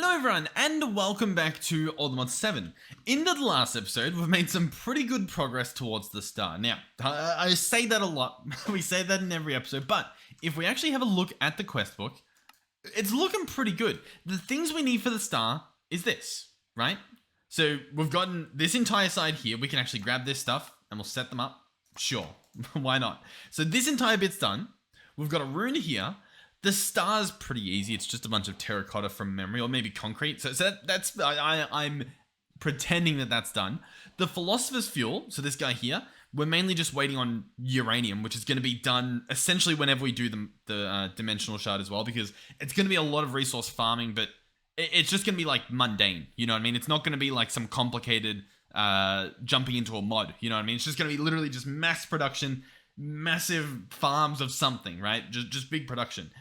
Hello everyone, and welcome back to Allthemodium 7. In the last episode, we've made some pretty good progress towards the star. Now, I say that a lot, we say that in every episode, but if we actually have a look at the quest book, it's looking pretty good. The things we need for the star is this, right? So we've gotten this entire side here, we can actually grab this stuff, and we'll set them up. Sure, why not? So this entire bit's done. We've got a rune here. The star's pretty easy. It's just a bunch of terracotta from memory, or maybe concrete. So I'm pretending that that's done. The philosopher's fuel. So this guy here, we're mainly just waiting on uranium, which is going to be done essentially whenever we do the dimensional shard as well, because it's going to be a lot of resource farming, but it's just going to be like mundane. You know what I mean? It's not going to be like some complicated jumping into a mod. You know what I mean? It's just going to be literally just mass production, massive farms of something, right? Just big production.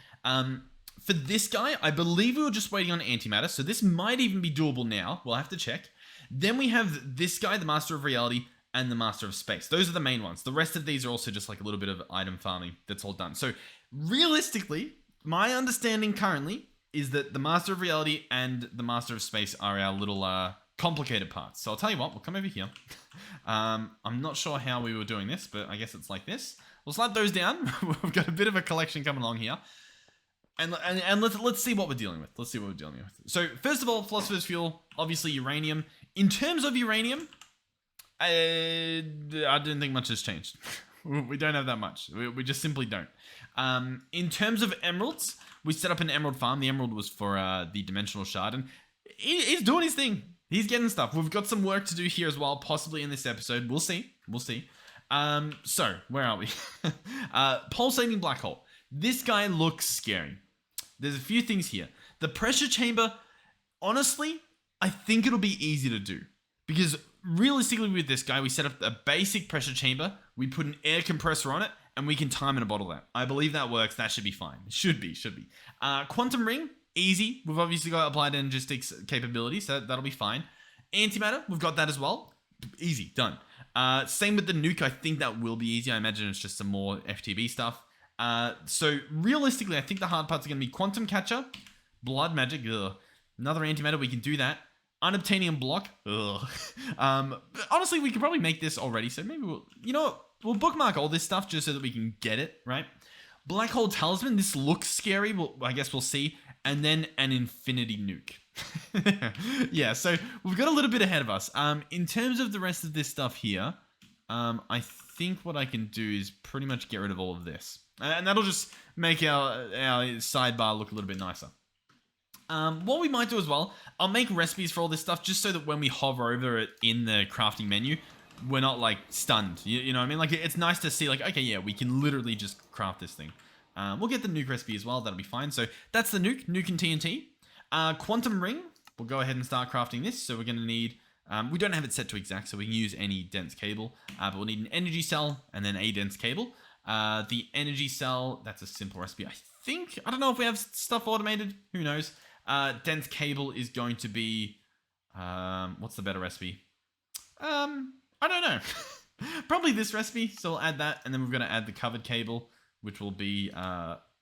For this guy, I believe we were just waiting on antimatter, so this might even be doable now. We'll have to check. Then we have this guy, the Master of Reality, and the Master of Space. Those are the main ones. The rest of these are also just like a little bit of item farming that's all done. So realistically, my understanding currently is that the Master of Reality and the Master of Space are our little complicated parts. So I'll tell you what, we'll come over here. I'm not sure how we were doing this, but I guess it's like this. We'll slide those down. We've got a bit of a collection coming along here. And let's see what we're dealing with. Let's see what we're dealing with. So first of all, philosopher's fuel, obviously uranium. In terms of uranium, I don't think much has changed. We don't have that much. We just simply don't. In terms of emeralds, we set up an emerald farm. The emerald was for the dimensional shard, and he's doing his thing. He's getting stuff. We've got some work to do here as well, possibly in this episode. We'll see. We'll see. So where are we? Pulsating black hole. This guy looks scary. There's a few things here. The pressure chamber, honestly, I think it'll be easy to do. Because realistically with this guy, we set up a basic pressure chamber, we put an air compressor on it, and we can time in a bottle that. I believe that works. That should be fine. Should be. Quantum ring, easy. We've obviously got applied energistics capability, so that'll be fine. Antimatter, we've got that as well. Easy, done. Same with the nuke. I think that will be easy. I imagine it's just some more FTB stuff. So realistically, I think the hard parts are going to be quantum catcher, blood magic, another antimatter, we can do that. Unobtanium block, honestly, we could probably make this already, so maybe we'll bookmark all this stuff just so that we can get it, right? Black hole talisman, this looks scary, I guess we'll see. And then an infinity nuke. Yeah, so we've got a little bit ahead of us. In terms of the rest of this stuff here, I think what I can do is pretty much get rid of all of this. And that'll just make our sidebar look a little bit nicer. What we might do as well, I'll make recipes for all this stuff just so that when we hover over it in the crafting menu, we're not like stunned. You know what I mean? Like it's nice to see like, okay, yeah, we can literally just craft this thing. We'll get the nuke recipe as well. That'll be fine. So that's the nuke and TNT. Quantum ring, we'll go ahead and start crafting this. So we're going to need... we don't have it set to exact, so we can use any dense cable. But we'll need an energy cell and then a dense cable. The energy cell, that's a simple recipe. I don't know if we have stuff automated. Who knows? Dense cable is going to be... what's the better recipe? I don't know. Probably this recipe, so we'll add that. And then we're going to add the covered cable, which will be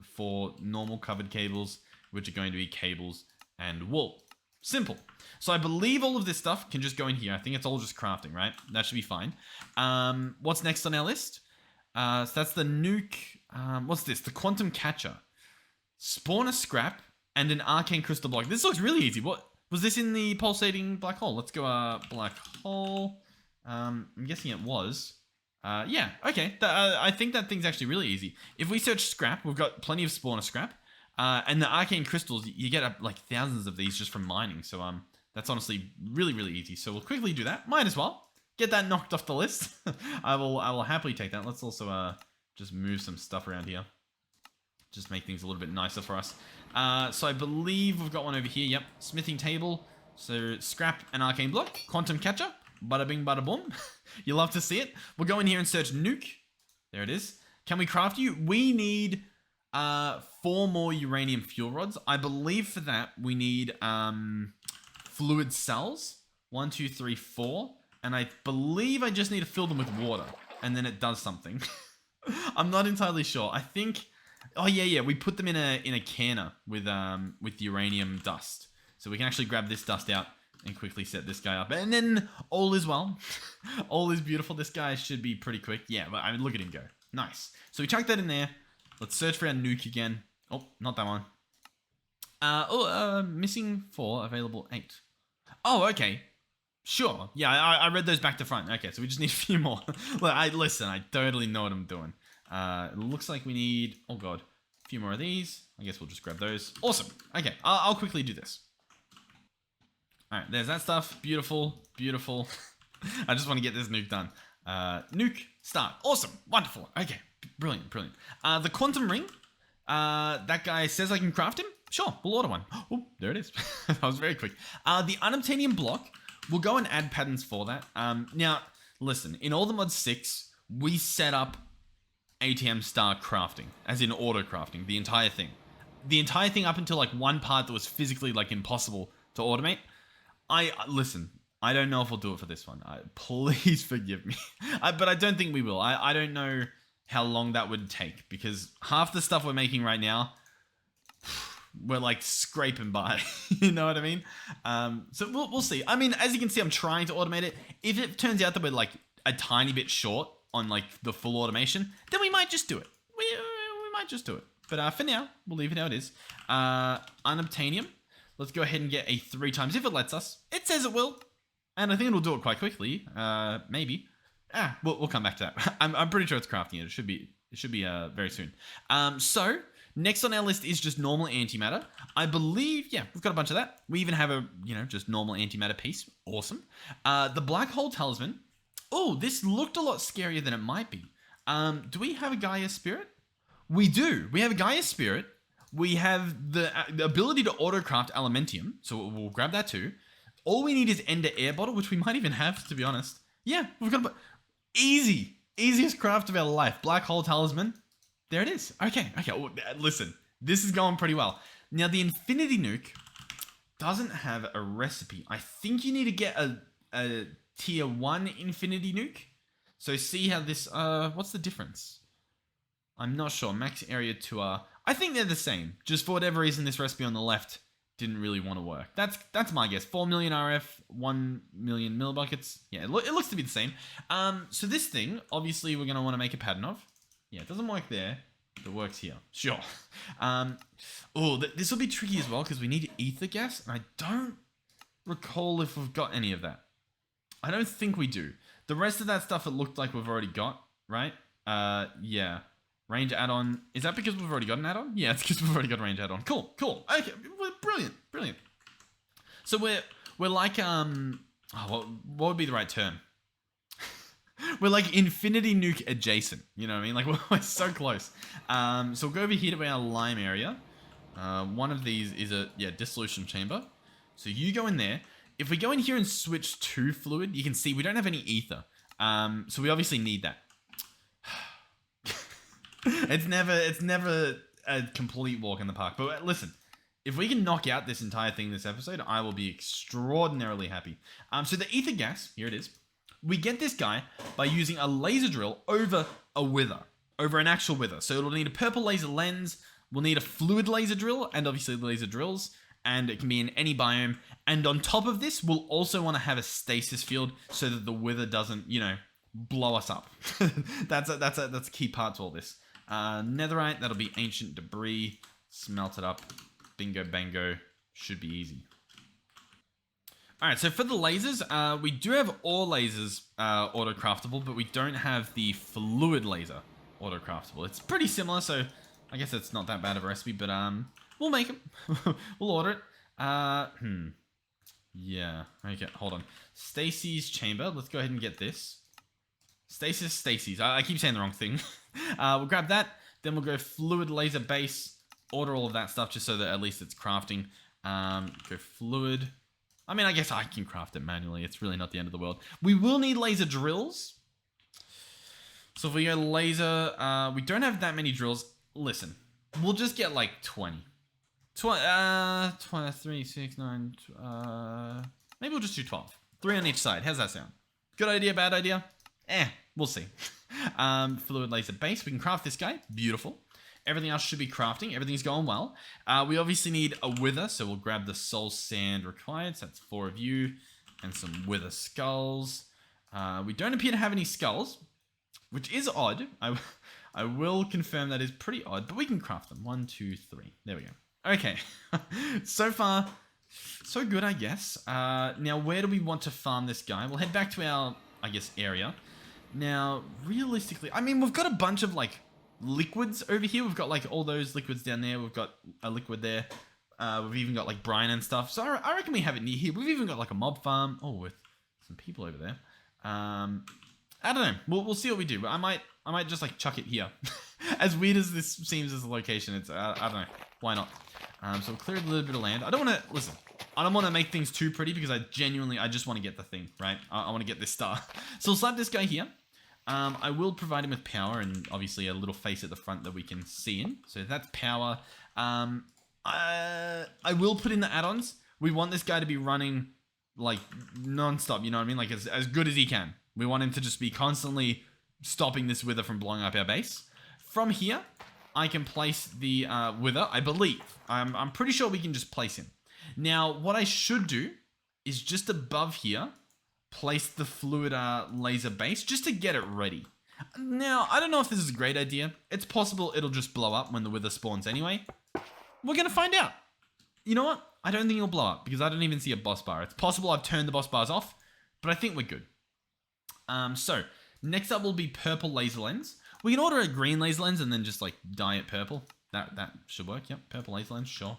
for normal covered cables, which are going to be cables and wool. Simple. So I believe all of this stuff can just go in here. I think it's all just crafting, right? That should be fine. What's next on our list? So that's the nuke. What's this? The quantum catcher. Spawn a scrap and an arcane crystal block. This looks really easy. What was this in the pulsating black hole? Let's go black hole. I'm guessing it was. Yeah, okay. I think that thing's actually really easy. If we search scrap, we've got plenty of spawner scrap. And the arcane crystals, you get like thousands of these just from mining. So that's honestly really, really easy. So we'll quickly do that. Might as well. Get that knocked off the list. I will happily take that. Let's also just move some stuff around here. Just make things a little bit nicer for us. So I believe we've got one over here. Yep, smithing table. So scrap and arcane block. Quantum catcher. Bada bing, bada boom. You love to see it. We'll go in here and search nuke. There it is. Can we craft you? We need 4 more uranium fuel rods. I believe for that we need fluid cells. 1, 2, 3, 4. And I believe I just need to fill them with water. And then it does something. I'm not entirely sure. I think... Oh, yeah. We put them in a canner with uranium dust. So we can actually grab this dust out and quickly set this guy up. And then all is well. All is beautiful. This guy should be pretty quick. Yeah, but I mean, look at him go. Nice. So we chuck that in there. Let's search for our nuke again. Oh, not that one. Missing 4, available 8. Oh, okay. Sure. Yeah, I read those back to front. Okay, so we just need a few more. Listen, I totally know what I'm doing. It looks like we need, oh god, a few more of these. I guess we'll just grab those. Awesome. Okay, I'll quickly do this. All right, there's that stuff. Beautiful, beautiful. I just want to get this nuke done. Nuke, start. Awesome, wonderful. Okay, brilliant, brilliant. The quantum ring, that guy says I can craft him. Sure, we'll order one. Oh, there it is. That was very quick. The Unobtanium block, we'll go and add patterns for that. Now, listen, in Allthemod 6, we set up ATM star crafting, as in auto crafting, the entire thing. The entire thing up until like one part that was physically like impossible to automate. Listen, I don't know if we'll do it for this one. Please forgive me. But I don't think we will. I don't know how long that would take, because half the stuff we're making right now, we're like scraping by. You know what I mean? So we'll see. I mean, as you can see, I'm trying to automate it. If it turns out that we're like a tiny bit short on like the full automation, then we might just do it. We might just do it. But for now, we'll leave it how it is. Unobtanium. Let's go ahead and get a 3 times if it lets us. It says it will. And I think it'll do it quite quickly. Maybe. We'll come back to that. I'm pretty sure it's crafting it. It should be very soon. So next on our list is just normal antimatter. I believe, yeah, we've got a bunch of that. We even have a, just normal antimatter piece. Awesome. The black hole talisman. Oh, this looked a lot scarier than it might be. Do we have a Gaia spirit? We do. We have a Gaia spirit. We have the ability to autocraft Allthemodium, so we'll grab that too. All we need is Ender Air Bottle, which we might even have, to be honest. Yeah, we've got easiest craft of our life. Black hole talisman. There it is. Okay. Well, listen, this is going pretty well. Now, the Infinity Nuke doesn't have a recipe. I think you need to get a tier 1 Infinity Nuke. So see how this, what's the difference? I'm not sure. Max area to, I think they're the same. Just for whatever reason, this recipe on the left didn't really want to work. That's my guess. 4 million RF, 1 million millibuckets. Yeah, it looks to be the same. So this thing, obviously, we're going to want to make a pattern of. Yeah, it doesn't work there. It works here. Sure. This will be tricky as well because we need ether gas. And I don't recall if we've got any of that. I don't think we do. The rest of that stuff, it looked like we've already got, right? Yeah. Range add-on. Is that because we've already got an add-on? Yeah, it's because we've already got a range add-on. Cool. Okay, brilliant. So we're like, what would be the right term? We're like Infinity Nuke adjacent. You know what I mean? Like we're so close. So we'll go over here to our lime area. One of these is a dissolution chamber. So you go in there. If we go in here and switch to fluid, you can see we don't have any ether. So we obviously need that. It's never a complete walk in the park. But listen, if we can knock out this entire thing this episode, I will be extraordinarily happy. So the ether gas, here it is. We get this guy by using a laser drill over a wither, over an actual wither. So it'll need a purple laser lens. We'll need a fluid laser drill, and obviously the laser drills, and it can be in any biome. And on top of this, we'll also want to have a stasis field so that the wither doesn't, blow us up. That's a key part to all this. Netherite, that'll be ancient debris. Smelt it up. Bingo bango. Should be easy. Alright, so for the lasers, we do have all lasers auto-craftable, but we don't have the fluid laser auto-craftable. It's pretty similar, so I guess it's not that bad of a recipe, but we'll make them. We'll order it. Yeah, okay, hold on. Stacy's chamber, let's go ahead and get this. Stacy's. I keep saying the wrong thing. We'll grab that, then we'll go fluid laser base, order all of that stuff just so that at least it's crafting. Go fluid. I mean, I guess I can craft it manually. It's really not the end of the world. We will need laser drills. So if we go laser, we don't have that many drills. Listen, we'll just get like 20. 23, 6, 9, maybe we'll just do 12. 3 on each side. How's that sound? Good idea, bad idea? We'll see. Fluid laser base. We can craft this guy. Beautiful. Everything else should be crafting. Everything's going well. We obviously need a wither, so we'll grab the soul sand required. So that's 4 of you and some wither skulls. We don't appear to have any skulls, which is odd. I will confirm that is pretty odd, but we can craft them. 1, 2, 3. There we go. Okay. So far, so good, I guess. Now, where do we want to farm this guy? We'll head back to our, I guess, area. Now, realistically, I mean, we've got a bunch of, like, liquids over here. We've got, like, all those liquids down there. We've got a liquid there. We've even got, like, brine and stuff. So I reckon we have it near here. We've even got, like, a mob farm. Oh, with some people over there. I don't know. We'll see what we do. But I might just, like, chuck it here. As weird as this seems as a location, it's, I don't know. Why not? So we'll clear a little bit of land. I don't want to, listen, I don't want to make things too pretty because I just want to get the thing, right? I want to get this star. So we'll slap this guy here. I will provide him with power and obviously a little face at the front that we can see in. So that's power. I will put in the add-ons. We want this guy to be running like non-stop, you know what I mean? Like as good as he can. We want him to just be constantly stopping this wither from blowing up our base. From here, I can place the wither, I believe. I'm pretty sure we can just place him. Now, what I should do is just above here, place the fluid laser base just to get it ready. Now, I don't know if this is a great idea. It's possible it'll just blow up when the wither spawns anyway. We're going to find out. You know what? I don't think it'll blow up because I don't even see a boss bar. It's possible I've turned the boss bars off, but I think we're good. So, next up will be purple laser lens. We can order a green laser lens and then just like dye it purple. That should work. Yep, purple laser lens, sure.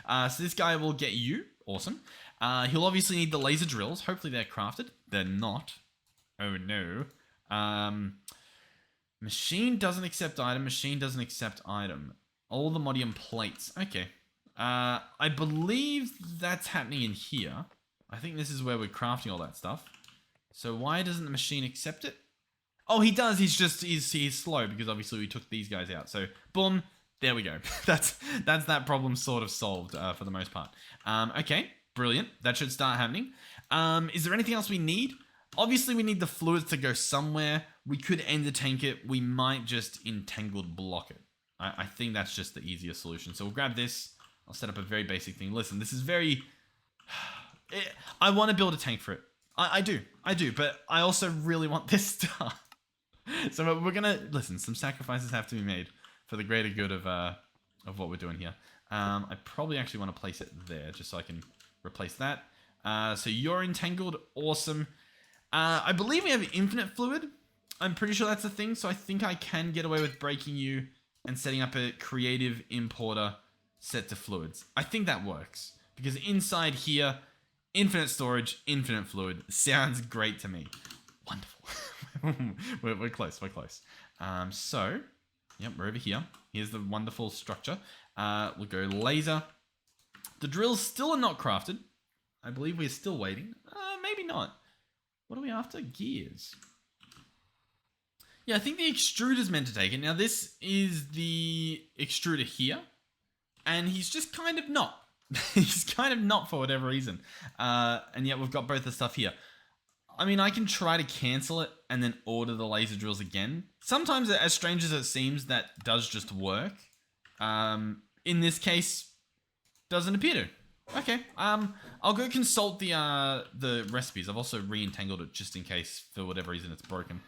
So this guy will get you. Awesome. He'll obviously need the laser drills. Hopefully they're crafted. They're not. Oh no. Machine doesn't accept item. Machine doesn't accept item. Allthemodium plates. Okay. I believe that's happening in here. I think this is where we're crafting all that stuff. So why doesn't the machine accept it? Oh, he does. He's slow because obviously we took these guys out. So boom, there we go. that's that problem sort of solved for the most part. Okay, brilliant. That should start happening. Is there anything else we need? Obviously, we need the fluids to go somewhere. We could end the tank it. We might just entangled block it. I think that's just the easier solution. So we'll grab this. I'll set up a very basic thing. Listen, this is very... I want to build a tank for it. I do, but I also really want this star. So we're gonna listen. Some sacrifices have to be made for the greater good of what we're doing here. I probably actually want to place it there just so I can replace that. So you're entangled, awesome. I believe we have infinite fluid. I'm pretty sure that's a thing. So I think I can get away with breaking you and setting up a creative importer set to fluids. I think that works because inside here, infinite storage, infinite fluid sounds great to me. Wonderful. we're close. So, yep, we're over here. Here's the wonderful structure. We'll go laser. The drills still are not crafted. I believe we're still waiting. Maybe not. What are we after? Gears. Yeah, I think the extruder's meant to take it. Now, this is the extruder here. And he's just kind of not. He's kind of not for whatever reason. And yet we've got both the stuff here. I mean, I can try to cancel it and then order the laser drills again. Sometimes, as strange as it seems, that does just work. In this case, doesn't appear to. Okay, I'll go consult the recipes. I've also re-entangled it just in case, for whatever reason, it's broken.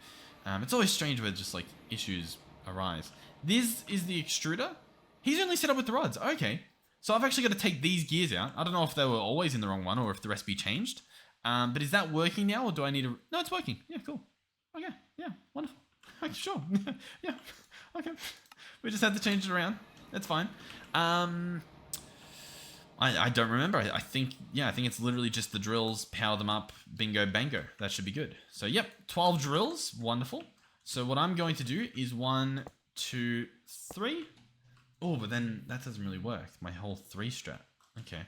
It's always strange where just, like, issues arise. This is the extruder. He's only set up with the rods. Okay. So I've actually got to take these gears out. I don't know if they were always in the wrong one or if the recipe changed. But is that working now or do I need to... No, it's working. Yeah, cool. Okay. Yeah, wonderful. Okay, sure. Yeah. Okay. We just had to change it around. That's fine. I don't remember. I think it's literally just the drills, power them up, bingo, bango. That should be good. So, yep, 12 drills. Wonderful. So what I'm going to do is 1, 2, 3... Oh, but then that doesn't really work. My whole 3 strat. Okay.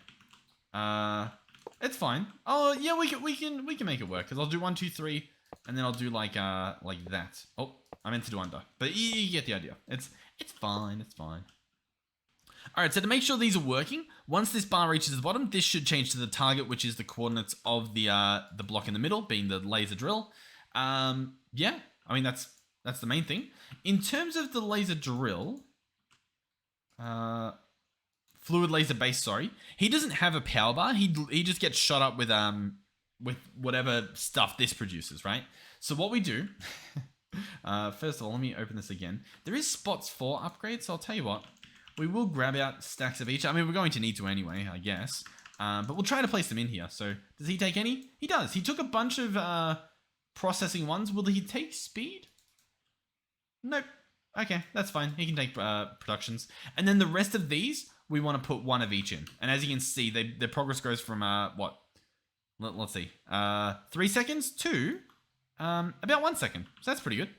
It's fine. Oh, yeah, we can make it work. Because I'll do 1, 2, 3, and then I'll do like that. Oh, I meant to do under. But you get the idea. It's fine. It's fine. All right, so to make sure these are working, once this bar reaches the bottom, this should change to the target, which is the coordinates of the block in the middle, being the laser drill. Yeah, I mean, that's the main thing. In terms of the laser drill... Fluid laser base, sorry. He doesn't have a power bar. He just gets shot up with whatever stuff this produces, right? So what we do, first of all, let me open this again. There is spots for upgrades, so I'll tell you what. We will grab out stacks of each. I mean, we're going to need to anyway, I guess. But we'll try to place them in here. So does he take any? He does. He took a bunch of processing ones. Will he take speed? Nope. Okay, that's fine. He can take productions. And then the rest of these, we want to put one of each in. And as you can see, the progress goes from, what? Let's see. 3 seconds to about 1 second. So that's pretty good.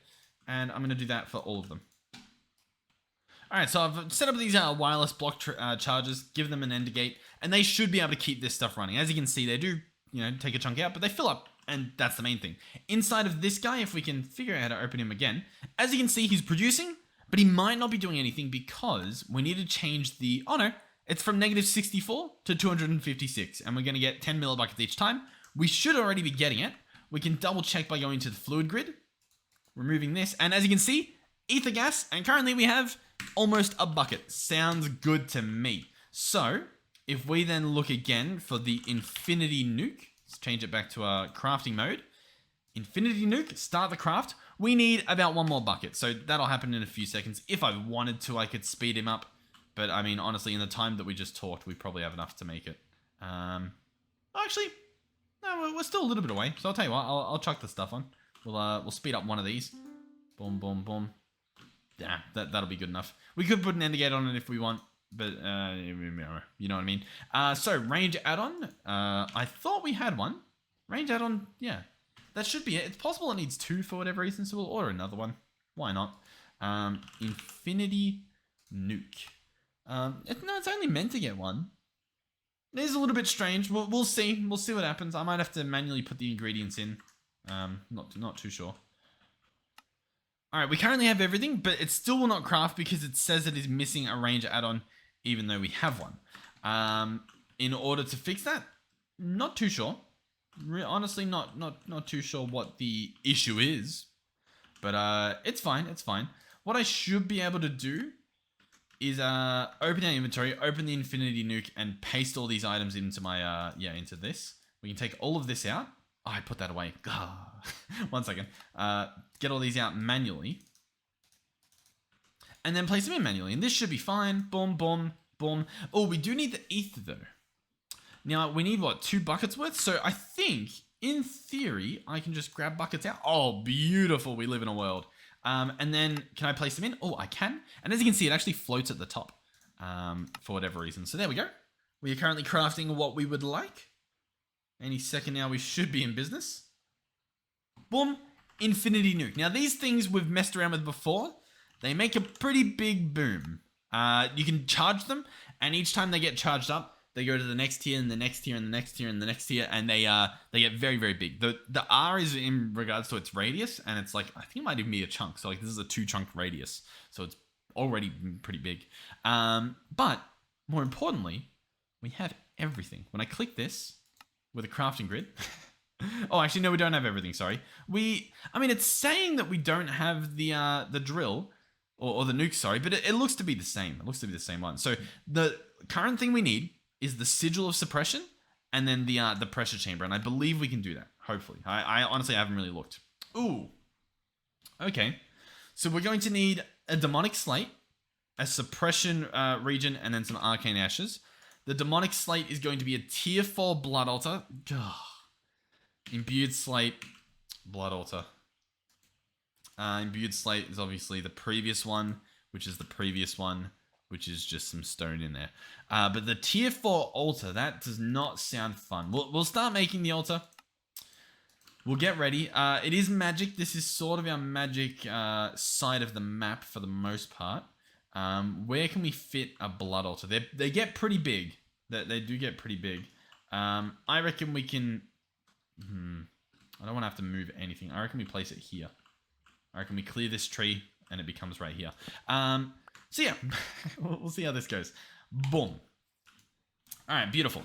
And I'm going to do that for all of them. Alright, so I've set up these wireless block chargers, give them an ender gate, and they should be able to keep this stuff running. As you can see, they do, take a chunk out, but they fill up, and that's the main thing. Inside of this guy, if we can figure out how to open him again, as you can see, he's producing, but he might not be doing anything because we need to change the... Oh no, it's from -64 to 256, and we're going to get 10 millibuckets each time. We should already be getting it. We can double check by going to the fluid grid, removing this, and as you can see, ether gas, and currently we have almost a bucket. Sounds good to me. So, if we then look again for the infinity nuke, let's change it back to our crafting mode. Infinity nuke, start the craft. We need about one more bucket, so that'll happen in a few seconds. If I wanted to, I could speed him up. But, I mean, honestly, in the time that we just talked, we probably have enough to make it. Actually, no, we're still a little bit away. So I'll tell you what, I'll chuck the stuff on. We'll speed up one of these. Boom, boom, boom. Yeah, that'll be good enough. We could put an ender gate on it if we want, but you know what I mean. So range add-on, I thought we had one. Range add-on, yeah, that should be it. It's possible it needs 2 for whatever reason, so we'll order another one. Why not? Infinity nuke. No, it's only meant to get one. It is a little bit strange. We'll see. We'll see what happens. I might have to manually put the ingredients in. Not too sure. Alright, we currently have everything, but it still will not craft because it says it is missing a range add-on, even though we have one. In order to fix that, not too sure. Honestly, not too sure what the issue is. But it's fine, it's fine. What I should be able to do is open our inventory, open the infinity nuke, and paste all these items into my, into this. We can take all of this out. Oh, I put that away. 1 second. Get all these out manually. And then place them in manually. And this should be fine. Boom, boom, boom. Oh, we do need the ether though. Now, we need what? 2 buckets worth? So I think, in theory, I can just grab buckets out. Oh, beautiful. We live in a world. And then, can I place them in? Oh, I can. And as you can see, it actually floats at the top. For whatever reason. So there we go. We are currently crafting what we would like. Any second now, we should be in business. Boom. Infinity nuke. Now, these things we've messed around with before. They make a pretty big boom. You can charge them, and each time they get charged up, they go to the next tier, and the next tier, and the next tier, and the next tier, and they get very, very big. The R is in regards to its radius, and it's like, I think it might even be a chunk. So, like, this is a 2-chunk radius. So, it's already pretty big. But, more importantly, we have everything. When I click this... with a crafting grid. Oh, actually, no, we don't have everything, sorry. I mean, it's saying that we don't have the drill, or the nuke, sorry, but it looks to be the same. It looks to be the same one. So the current thing we need is the sigil of suppression, and then the pressure chamber, and I believe we can do that, hopefully. I honestly haven't really looked. Ooh. Okay. So we're going to need a demonic slate, a suppression region, and then some arcane ashes. The demonic slate is going to be a tier 4 blood altar. Ugh. Imbued slate, blood altar. Imbued slate is obviously the previous one, which is the previous one, which is just some stone in there. But the tier 4 altar, that does not sound fun. We'll start making the altar. We'll get ready. It is magic. This is sort of our magic side of the map for the most part. Where can we fit a blood altar? They get pretty big. They do get pretty big. I reckon we can... I don't want to have to move anything. I reckon we place it here. I reckon we clear this tree and it becomes right here. So yeah, we'll see how this goes. Boom. All right, beautiful.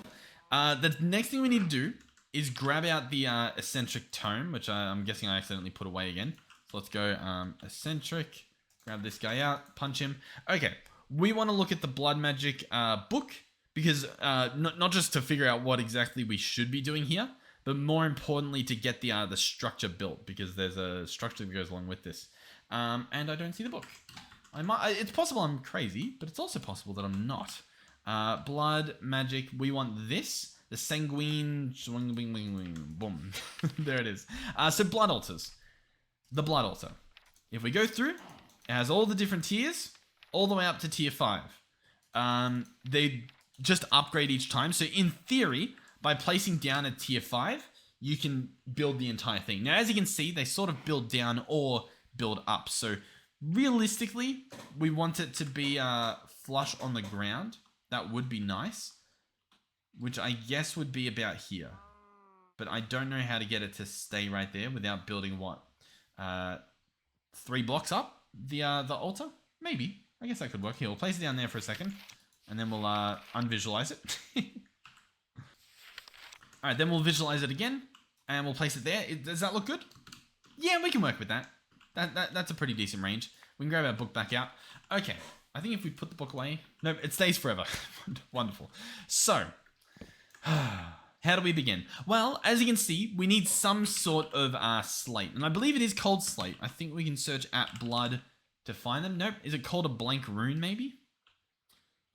The next thing we need to do is grab out the eccentric tome, which I'm guessing I accidentally put away again. So let's go eccentric. Grab this guy out, punch him. Okay, we want to look at the blood magic book, because not just to figure out what exactly we should be doing here, but more importantly to get the structure built, because there's a structure that goes along with this. And I don't see the book. It's possible I'm crazy, but it's also possible that I'm not. Blood magic, we want this. The sanguine, boom. There it is. So blood altars. The blood altar. If we go through, it has all the different tiers, all the way up to tier 5. They just upgrade each time. So in theory, by placing down at tier 5, you can build the entire thing. Now, as you can see, they sort of build down or build up. So realistically, we want it to be flush on the ground. That would be nice. Which I guess would be about here. But I don't know how to get it to stay right there without building what? 3 blocks up the altar? Maybe. I guess that could work. Here, we'll place it down there for a second. And then we'll unvisualize it. Alright, then we'll visualize it again. And we'll place it there. Does that look good? Yeah, we can work with that. That's a pretty decent range. We can grab our book back out. Okay. I think if we put the book away... No, it stays forever. Wonderful. So... how do we begin? Well, as you can see, we need some sort of slate. And I believe it is called slate. I think we can search at blood to find them. Nope. Is it called a blank rune, maybe?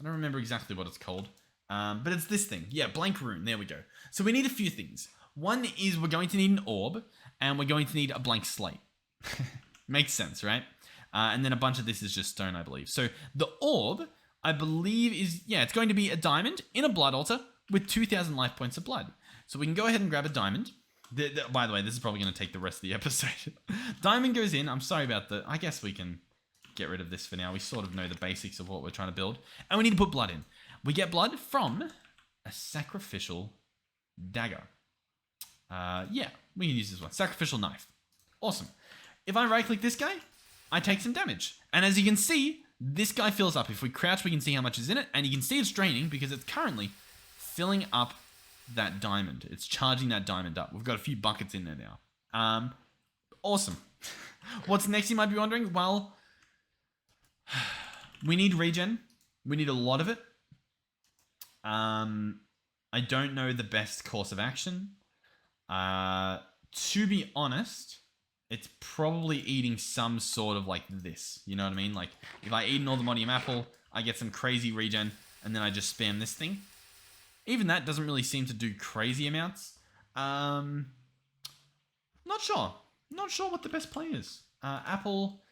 I don't remember exactly what it's called. But it's this thing. Yeah, blank rune. There we go. So we need a few things. One is we're going to need an orb. And we're going to need a blank slate. Makes sense, right? And then a bunch of this is just stone, I believe. So the orb, I believe is... Yeah, it's going to be a diamond in a blood altar with 2,000 life points of blood. So we can go ahead and grab a diamond. By the way, this is probably going to take the rest of the episode. Diamond goes in. I'm sorry about I guess we can get rid of this for now. We sort of know the basics of what we're trying to build. And we need to put blood in. We get blood from a sacrificial dagger. Yeah, we can use this one. Sacrificial knife. Awesome. If I right-click this guy, I take some damage. And as you can see, this guy fills up. If we crouch, we can see how much is in it. And you can see it's draining because it's currently... filling up that diamond. It's charging that diamond up. We've got a few buckets in there now. Awesome. What's next, you might be wondering? Well, we need regen. We need a lot of it. I don't know the best course of action. To be honest, it's probably eating some sort of like this. You know what I mean? Like, if I eat an Allthemodium apple, I get some crazy regen, and then I just spam this thing. Even that doesn't really seem to do crazy amounts. Not sure. Not sure what the best play is. Apple.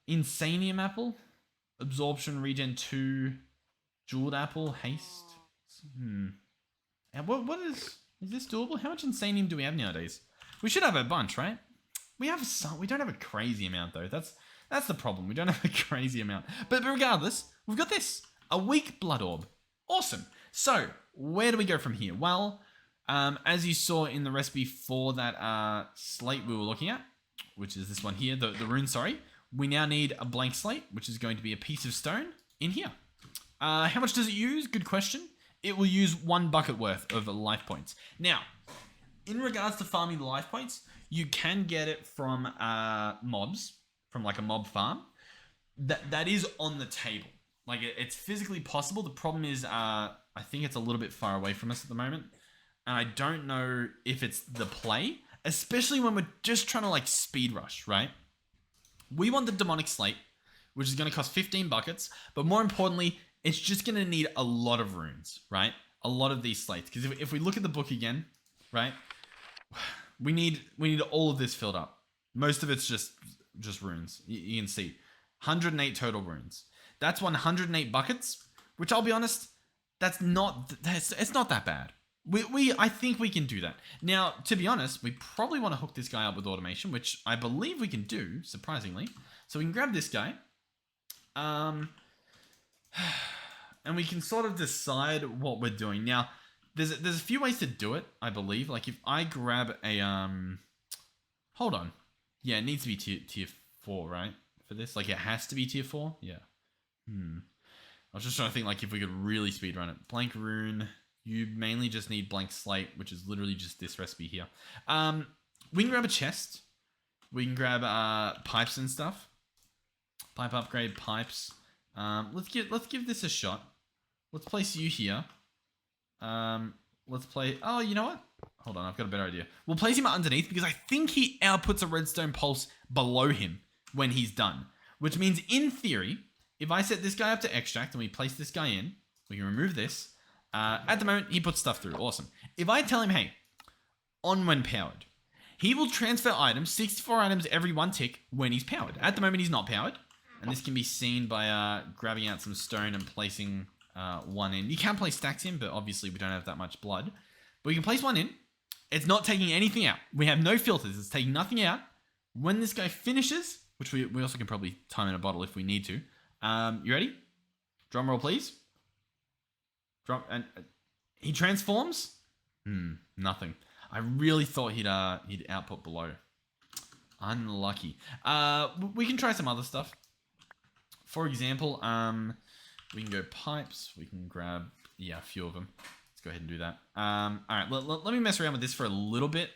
Insanium apple. Absorption regen 2. Jeweled apple. Haste. And what is this doable? How much Insanium do we have nowadays? We should have a bunch, right? We have some. We don't have a crazy amount though. That's the problem. We don't have a crazy amount. But regardless, we've got this. A weak blood orb. Awesome. So, where do we go from here? Well, as you saw in the recipe for that slate we were looking at, which is this one here, the rune, sorry, we now need a blank slate, which is going to be a piece of stone in here. How much does it use? Good question. It will use 1 bucket worth of life points. Now, in regards to farming the life points, you can get it from mobs, from like a mob farm. That is on the table. Like, it's physically possible. The problem is, I think it's a little bit far away from us at the moment. And I don't know if it's the play, especially when we're just trying to, like, speed rush, right? We want the demonic slate, which is going to cost 15 buckets. But more importantly, it's just going to need a lot of runes, right? A lot of these slates. Because if we look at the book again, right? We need all of this filled up. Most of it's just runes. You can see. 108 total runes. That's 108 buckets, which I'll be honest, it's not that bad. I think we can do that. Now, to be honest, we probably want to hook this guy up with automation, which I believe we can do, surprisingly. So we can grab this guy. And we can sort of decide what we're doing. Now, there's a few ways to do it, I believe. Like, if I grab a... Hold on. Yeah, it needs to be tier 4, right? For this? Like, it has to be tier 4? Yeah. I was just trying to think, like, if we could really speedrun it. Blank rune. You mainly just need blank slate, which is literally just this recipe here. We can grab a chest. We can grab pipes and stuff. Pipe upgrade, pipes. Let's give this a shot. Let's place you here. Let's play. Oh, you know what? Hold on, I've got a better idea. We'll place him underneath because I think he outputs a redstone pulse below him when he's done. Which means, in theory, if I set this guy up to extract and we place this guy in, we can remove this. At the moment, he puts stuff through. Awesome. If I tell him, hey, on when powered, he will transfer items, 64 items every 1 tick when he's powered. At the moment, he's not powered. And this can be seen by grabbing out some stone and placing one in. You can place stacks in, but obviously we don't have that much blood. But we can place one in. It's not taking anything out. We have no filters. It's taking nothing out. When this guy finishes, which we also can probably time in a bottle if we need to. You ready? Drum roll, please. Drum, and he transforms. Nothing. I really thought he'd output below. Unlucky. We can try some other stuff. For example, we can go pipes. We can grab, a few of them. Let's go ahead and do that. All right, let me mess around with this for a little bit.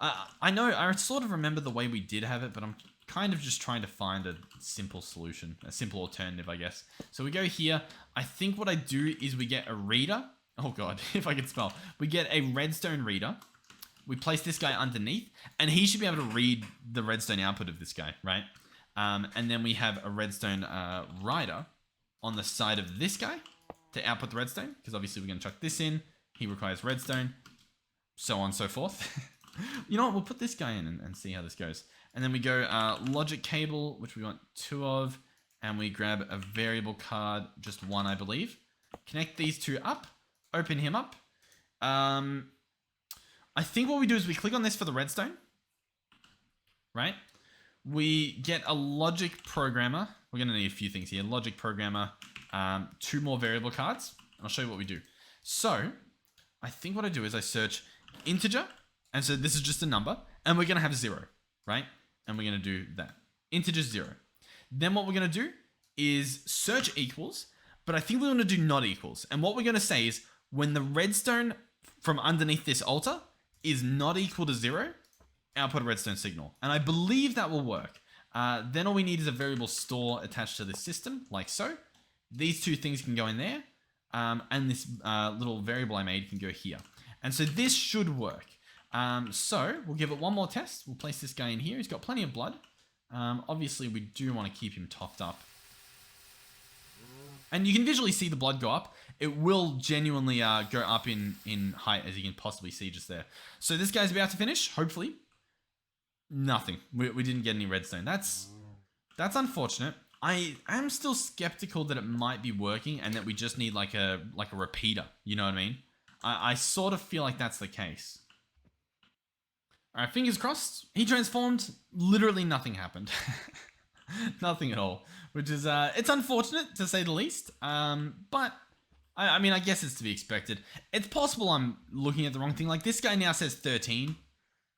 I know, I sort of remember the way we did have it, but I'm kind of just trying to find a simple solution, a simple alternative, I guess. So we go here. I think what I do is we get a reader. Oh God, if I can spell. We get a redstone reader. We place this guy underneath, and he should be able to read the redstone output of this guy, right? And then we have a redstone writer on the side of this guy to output the redstone, because obviously we're going to chuck this in. He requires redstone, so on and so forth. You know what? We'll put this guy in and see how this goes. And then we go logic cable, which we want 2 of, and we grab a variable card, just 1, I believe. Connect these 2 up, open him up. I think what we do is we click on this for the redstone, right? We get a logic programmer. We're going to need a few things here. Logic programmer, 2 more variable cards. I'll show you what we do. So I think what I do is I search integer. And so this is just a number. And we're going to have 0, right? And we're going to do that. Integer 0. Then what we're going to do is search equals. But I think we want to do not equals. And what we're going to say is when the redstone from underneath this altar is not equal to 0, output a redstone signal. And I believe that will work. Then all we need is a variable store attached to the system, like so. These 2 things can go in there. And this little variable I made can go here. And so this should work. So we'll give it one more test. We'll place this guy in here. He's got plenty of blood. Obviously, we do want to keep him topped up. And you can visually see the blood go up. It will genuinely go up in height, as you can possibly see just there. So this guy's about to finish, hopefully. Nothing. We didn't get any redstone. That's unfortunate. I am still skeptical that it might be working and that we just need like a repeater. You know what I mean? I sort of feel like that's the case. All right, fingers crossed. He transformed. Literally nothing happened. Nothing at all. Which is, it's unfortunate to say the least. But I mean, I guess it's to be expected. It's possible I'm looking at the wrong thing. Like this guy now says 13,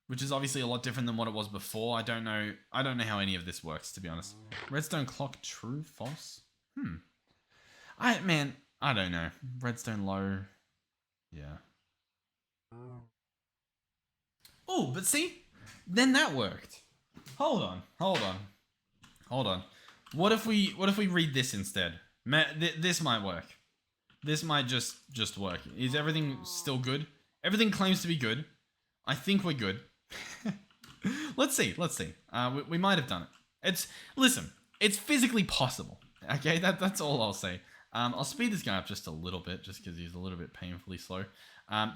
which is obviously a lot different than what it was before. I don't know how any of this works, to be honest. Redstone clock, true, false? I don't know. Redstone low. Yeah. Oh, but see? Then that worked. Hold on. What if we read this instead? This might work. This might just work. Is everything still good? Everything claims to be good. I think we're good. Let's see. We might have done it. Listen, it's physically possible. Okay, that's all I'll say. I'll speed this guy up just a little bit, just because he's a little bit painfully slow.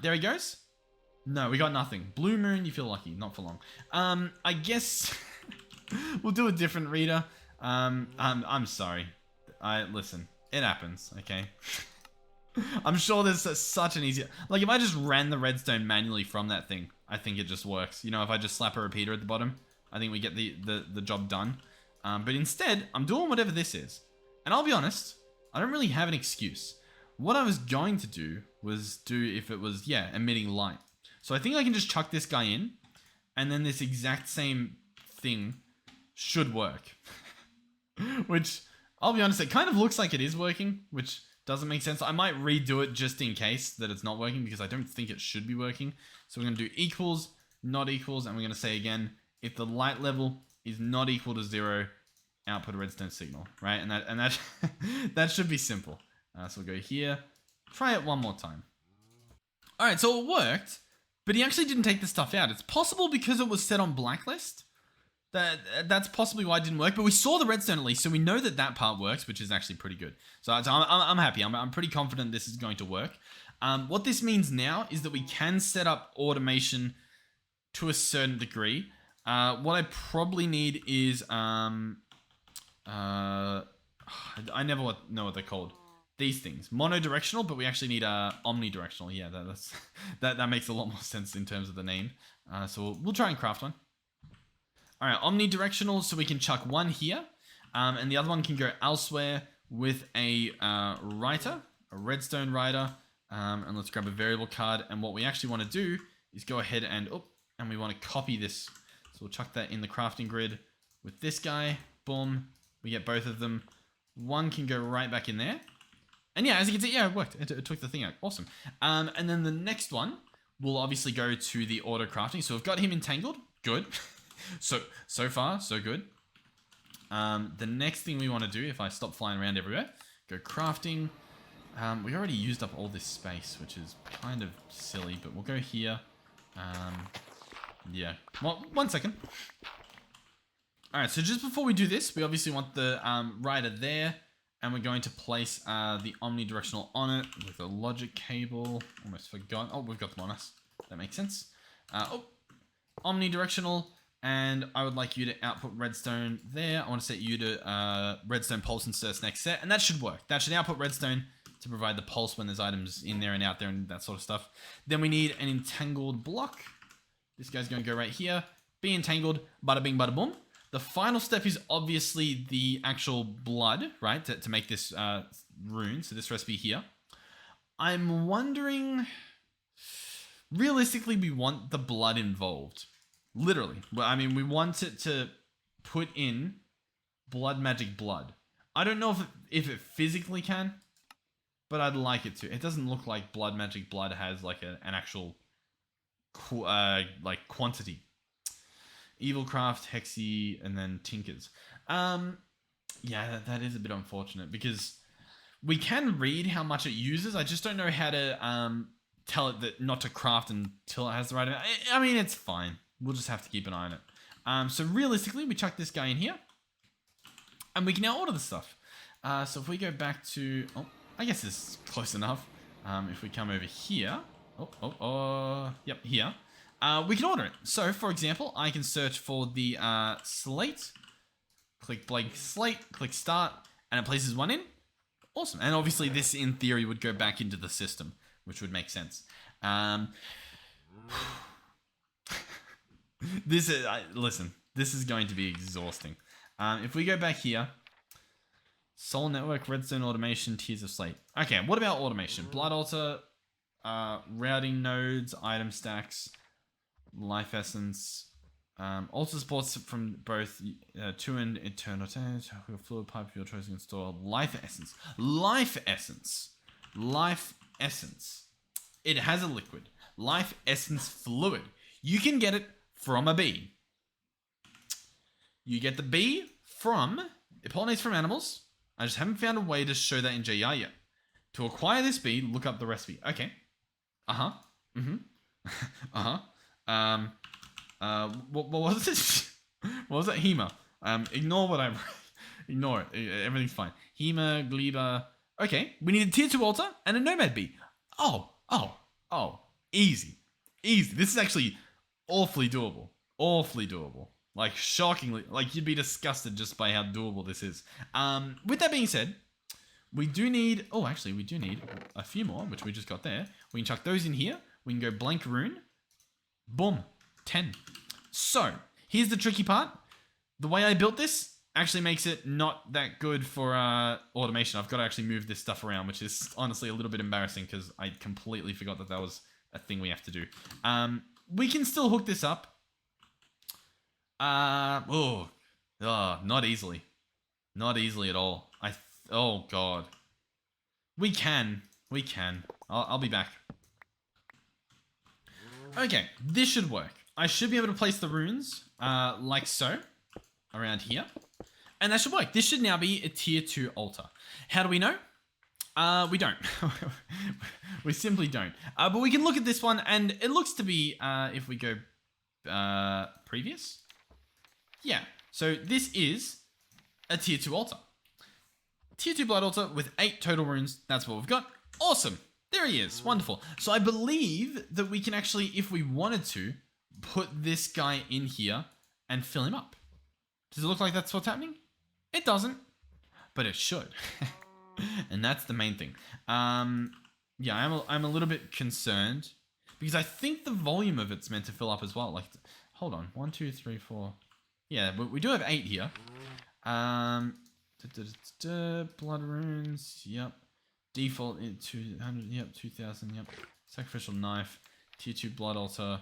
There he goes. No, we got nothing. Blue moon, you feel lucky. Not for long. I guess we'll do a different reader. I'm sorry. Listen, it happens, okay? I'm sure there's such an easy... Like, if I just ran the redstone manually from that thing, I think it just works. You know, if I just slap a repeater at the bottom, I think we get the job done. But instead, I'm doing whatever this is. And I'll be honest, I don't really have an excuse. What I was going to do was if it was, emitting light. So I think I can just chuck this guy in, and then this exact same thing should work. Which, I'll be honest, it kind of looks like it is working, which doesn't make sense. I might redo it just in case that it's not working, because I don't think it should be working. So we're going to do equals, not equals, and we're going to say again, if the light level is not equal to 0, output a redstone signal, right? And that that should be simple. So we'll go here. Try it one more time. All right, so it worked, but he actually didn't take the stuff out. It's possible because it was set on blacklist. That's possibly why it didn't work, but we saw the redstone at least, so we know that that part works, which is actually pretty good. So I'm happy. I'm pretty confident this is going to work. What this means now is that we can set up automation to a certain degree. What I probably need is I never know what they're called. These things, monodirectional, but we actually need omnidirectional. Yeah, that makes a lot more sense in terms of the name. So we'll try and craft one. All right, omnidirectional, so we can chuck one here, and the other one can go elsewhere with a writer, a redstone writer, and let's grab a variable card. And what we actually want to do is go ahead and we want to copy this. So we'll chuck that in the crafting grid with this guy. Boom, we get both of them. One can go right back in there. And yeah, as you can see, yeah, it worked. It took the thing out. Awesome. And then the next one will obviously go to the auto crafting. So we've got him entangled. Good. So far, so good. The next thing we want to do, if I stop flying around everywhere, go crafting. We already used up all this space, which is kind of silly, but we'll go here. Yeah. Well, 1 second. All right, so just before we do this, we obviously want the rider there, and we're going to place the omnidirectional on it with a logic cable. Almost forgot. Oh, we've got them on us. That makes sense. Omnidirectional. And I would like you to output redstone there. I want to set you to redstone pulse insert next set. And that should work. That should output redstone to provide the pulse when there's items in there and out there and that sort of stuff. Then we need an entangled block. This guy's going to go right here. Be entangled. Bada bing, bada boom. The final step is obviously the actual blood, right? To make this rune. So this recipe here. I'm wondering... Realistically, we want the blood involved. Literally. Well, I mean, we want it to put in blood magic blood. I don't know if it physically can, but I'd like it to. It doesn't look like blood magic blood has like an actual like quantity. Evilcraft, Hexy, and then Tinkers. Yeah, that is a bit unfortunate because we can read how much it uses. I just don't know how to tell it that not to craft until it has the right amount. I mean, it's fine. We'll just have to keep an eye on it. So realistically, we chuck this guy in here. And we can now order the stuff. So if we go back to... Oh, I guess this is close enough. If we come over here... Yep, here. We can order it. So, for example, I can search for the slate. Click blank slate. Click start. And it places one in. Awesome. And obviously, this, in theory, would go back into the system, which would make sense. This is listen. This is going to be exhausting. If we go back here, Soul Network, Redstone Automation, Tiers of Slate. Okay, what about automation? Blood Altar, routing nodes, item stacks, life essence. Also supports from both 2 and eternal fluid pipe of your choice can store life essence. Life essence. Life essence. It has a liquid. Life essence fluid. You can get it from a bee. You get the bee from... It pollinates from animals. I just haven't found a way to show that in JR yet. To acquire this bee, look up the recipe. Okay. Uh-huh. Mm-hmm. Uh-huh. What was it? What was that? Hema. Ignore what I... Ignore it. Everything's fine. Hema, gleba... Okay. We need a tier 2 altar and a nomad bee. Oh. Easy. Easy. This is actually... awfully doable. Awfully doable. Like, shockingly. Like, you'd be disgusted just by how doable this is. With that being said, we do need... Oh, actually, we do need a few more, which we just got there. We can chuck those in here. We can go blank rune. Boom. 10. So, here's the tricky part. The way I built this actually makes it not that good for automation. I've got to actually move this stuff around, which is honestly a little bit embarrassing because I completely forgot that that was a thing we have to do. We can still hook this up. Not easily. Not easily at all. Oh, God. We can. I'll be back. Okay, this should work. I should be able to place the runes, like so, around here. And that should work. This should now be a tier 2 altar. How do we know? We don't. We simply don't. But we can look at this one, and it looks to be, if we go previous. Yeah. So this is a tier 2 altar. Tier 2 blood altar with 8 total runes. That's what we've got. Awesome. There he is. Wonderful. So I believe that we can actually, if we wanted to, put this guy in here and fill him up. Does it look like that's what's happening? It doesn't, but it should. And that's the main thing. Yeah, I'm a little bit concerned because I think the volume of it's meant to fill up as well. Like, hold on, 1, 2, 3, 4. Yeah, but we do have 8 here. Blood runes. Yep. Default 200. Yep. 2000. Yep. Sacrificial knife. Tier 2 blood altar.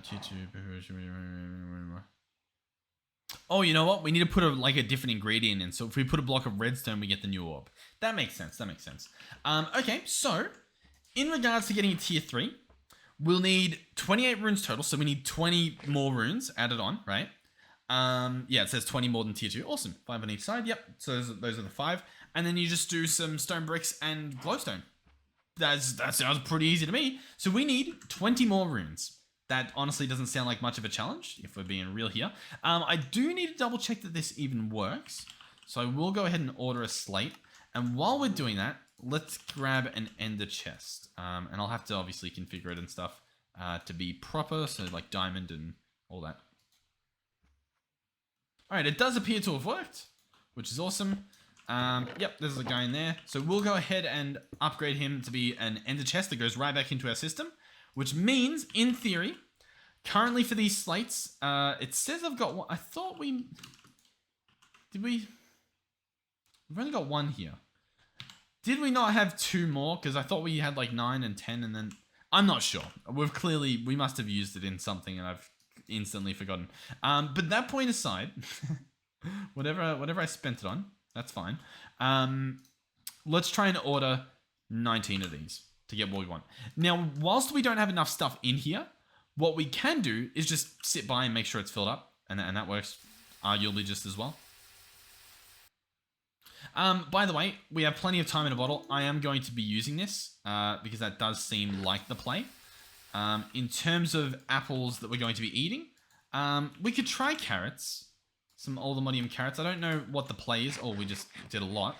Tier 2. Oh, you know what? We need to put a different ingredient in. So if we put a block of redstone, we get the new orb. That makes sense. That makes sense. Okay, so in regards to getting a tier 3, we'll need 28 runes total. So we need 20 more runes added on, right? Yeah, it says 20 more than tier 2. Awesome. 5 on each side. Yep. So those are the 5. And then you just do some stone bricks and glowstone. That sounds pretty easy to me. So we need 20 more runes. That honestly doesn't sound like much of a challenge, if we're being real here. I do need to double check that this even works. So I will go ahead and order a slate. And while we're doing that, let's grab an ender chest. And I'll have to obviously configure it and stuff to be proper. So like diamond and all that. All right, it does appear to have worked, which is awesome. Yep, there's a guy in there. So we'll go ahead and upgrade him to be an ender chest that goes right back into our system. Which means, in theory, currently for these slates, it says I've got one. I thought we... Did we... We've only got 1 here. Did we not have 2 more? Because I thought we had like 9 and 10 and then... I'm not sure. We must have used it in something and I've instantly forgotten. But that point aside, whatever I spent it on, that's fine. Let's try and order 19 of these to get what we want. Now, whilst we don't have enough stuff in here, what we can do is just sit by and make sure it's filled up, and that works arguably just as well. By the way, we have plenty of time in a bottle. I am going to be using this because that does seem like the play. In terms of apples that we're going to be eating, we could try carrots. Some Allthemodium carrots. I don't know what the play is. Oh, we just did a lot.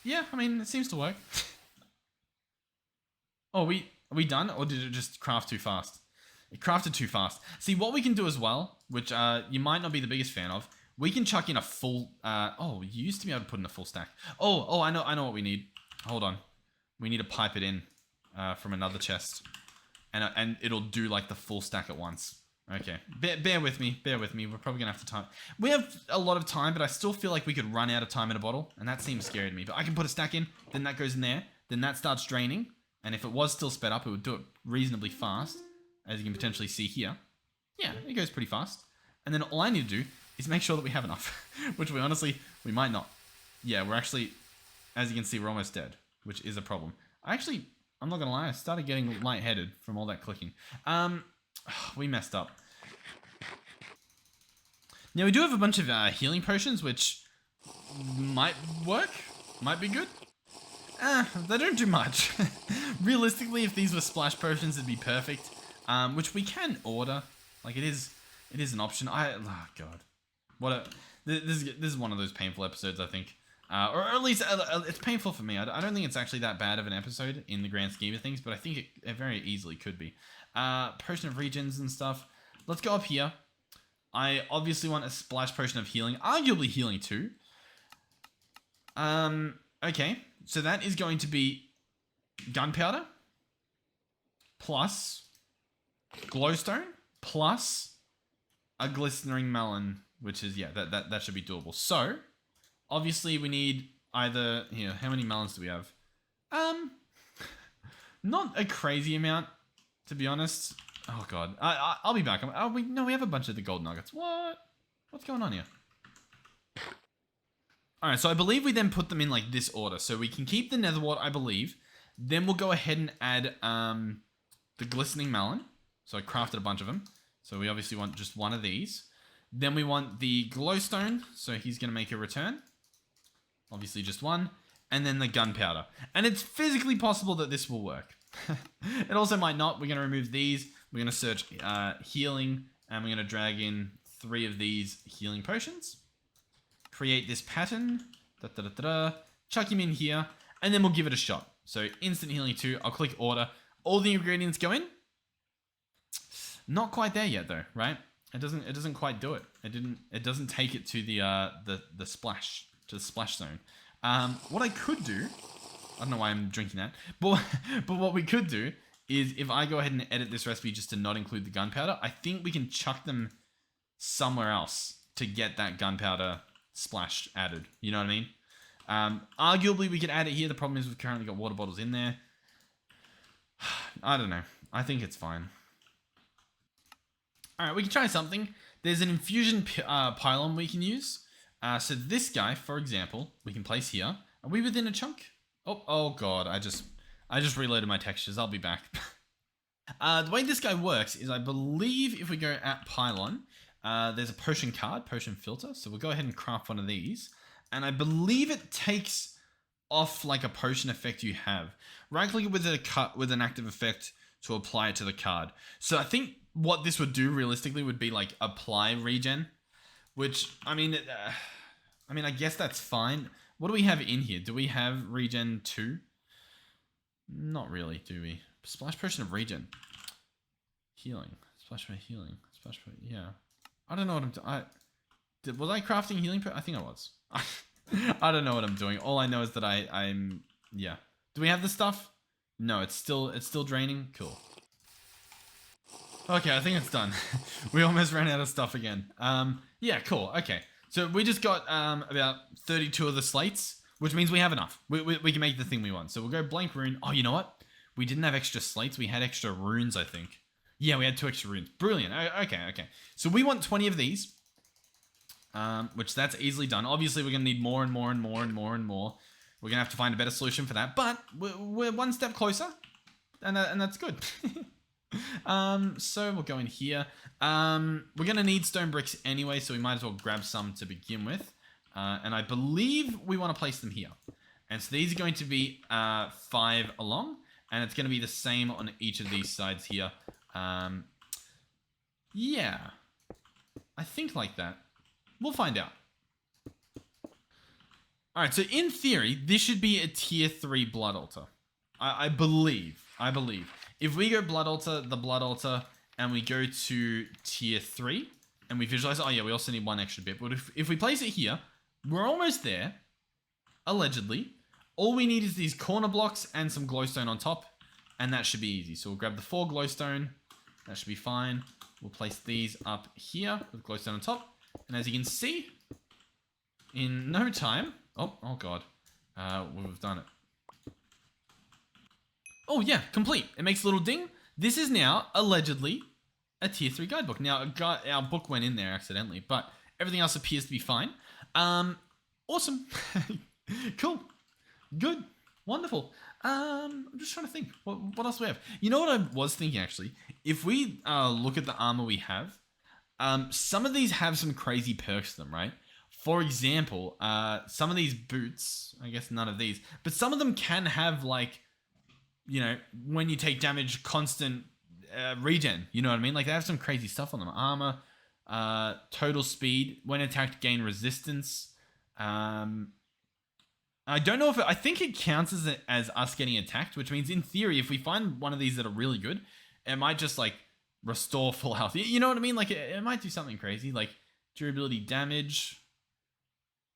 Yeah, I mean, it seems to work. Oh, are we done? Or did it just craft too fast? It crafted too fast. See, what we can do as well, which you might not be the biggest fan of, we can chuck in a full... oh, you used to be able to put in a full stack. Oh, I know what we need. Hold on. We need to pipe it in from another chest. And it'll do like the full stack at once. Okay, bear with me. We're probably gonna have to time. We have a lot of time, but I still feel like we could run out of time in a bottle, and that seems scary to me. But I can put a stack in, then that goes in there, then that starts draining, and if it was still sped up, it would do it reasonably fast, as you can potentially see here. Yeah, it goes pretty fast. And then all I need to do is make sure that we have enough, which we might not. Yeah, we're actually, as you can see, we're almost dead, which is a problem. I'm not gonna lie, I started getting lightheaded from all that clicking. We messed up. Now we do have a bunch of healing potions, which might work, might be good. They don't do much. Realistically, if these were splash potions, it'd be perfect. Which we can order. Like it is an option. Oh god, this is one of those painful episodes, I think. Or at least it's painful for me. I don't think it's actually that bad of an episode in the grand scheme of things, but I think it very easily could be. Potion of Regens and stuff. Let's go up here. I obviously want a splash potion of healing, arguably healing too. Okay, so that is going to be gunpowder plus glowstone plus a glistening melon, which is that should be doable. So obviously we need either here. How many melons do we have? Not a crazy amount, to be honest. Oh god, I'll be back. No, we have a bunch of the gold nuggets. What's going on here? All right, so I believe we then put them in like this order. So we can keep the nether wart, I believe. Then we'll go ahead and add the glistening melon. So I crafted a bunch of them. So we obviously want just one of these. Then we want the glowstone, so he's going to make a return. Obviously just one. And then the gunpowder. And it's physically possible that this will work. It also might not. We're going to remove these. We're going to search healing, and we're going to drag in 3 of these healing potions. Create this pattern. Chuck him in here, and then we'll give it a shot. So instant healing 2. I'll click order. All the ingredients go in. Not quite there yet though, right? It doesn't quite do it. It doesn't take it to the splash, to the splash zone. What I could do, I don't know why I'm drinking that, but what we could do is if I go ahead and edit this recipe just to not include the gunpowder, I think we can chuck them somewhere else to get that gunpowder splash added. You know what I mean? Arguably we could add it here. The problem is we've currently got water bottles in there. I don't know. I think it's fine. All right, we can try something. There's an infusion pylon we can use. So this guy, for example, we can place here. Are we within a chunk? Oh God, I just reloaded my textures. I'll be back. The way this guy works is I believe if we go at pylon, there's a potion card, potion filter. So we'll go ahead and craft one of these. And I believe it takes off like a potion effect you have. Right click it with an active effect to apply it to the card. So I think what this would do realistically would be like apply regen, which I mean, I guess that's fine. What do we have in here? Do we have regen 2? Not really, do we? Splash potion of regen. Healing. Splash for healing. Splash for, yeah. I don't know what I'm doing. Was I crafting healing? I think I was. I don't know what I'm doing. All I know is that I'm, yeah. Do we have the stuff? No, it's still draining. Cool. Okay, I think it's done. We almost ran out of stuff again. Yeah, cool. Okay. So we just got about 32 of the slates, which means we have enough. We can make the thing we want. So we'll go blank rune. Oh, you know what? We didn't have extra slates. We had extra runes, I think. Yeah, we had 2 extra runes. Brilliant. Okay. So we want 20 of these, which that's easily done. Obviously, we're going to need more and more and more and more and more. We're going to have to find a better solution for that, but we're one step closer, and that's good. So we'll go in here. We're going to need stone bricks anyway, so we might as well grab some to begin with. And I believe we want to place them here. And so these are going to be 5 along, and it's going to be the same on each of these sides here. Yeah, I think like that. We'll find out. All right, so in theory, this should be a tier 3 blood altar. I believe. If we go blood altar, the blood altar, and we go to tier 3, and we visualize, oh yeah, we also need 1 extra bit. But if we place it here, we're almost there, allegedly. All we need is these corner blocks and some glowstone on top, and that should be easy. So we'll grab the 4 glowstone. That should be fine. We'll place these up here with glowstone on top. And as you can see, in no time... Oh God. We've done it. Oh yeah, complete. It makes a little ding. This is now, allegedly, a tier 3 guidebook. Now, our book went in there accidentally, but everything else appears to be fine. Awesome. Cool. Good. Wonderful. I'm just trying to think. What else do we have? You know what I was thinking, actually? If we look at the armor we have, some of these have some crazy perks to them, right? For example, some of these boots, I guess none of these, but some of them can have, like, you know, when you take damage, constant regen. You know what I mean? Like, they have some crazy stuff on them. Armor, total speed, when attacked, gain resistance. I don't know if I think it counts as us getting attacked, which means in theory, if we find one of these that are really good, it might just like restore full health. You know what I mean? Like it might do something crazy, like durability, damage.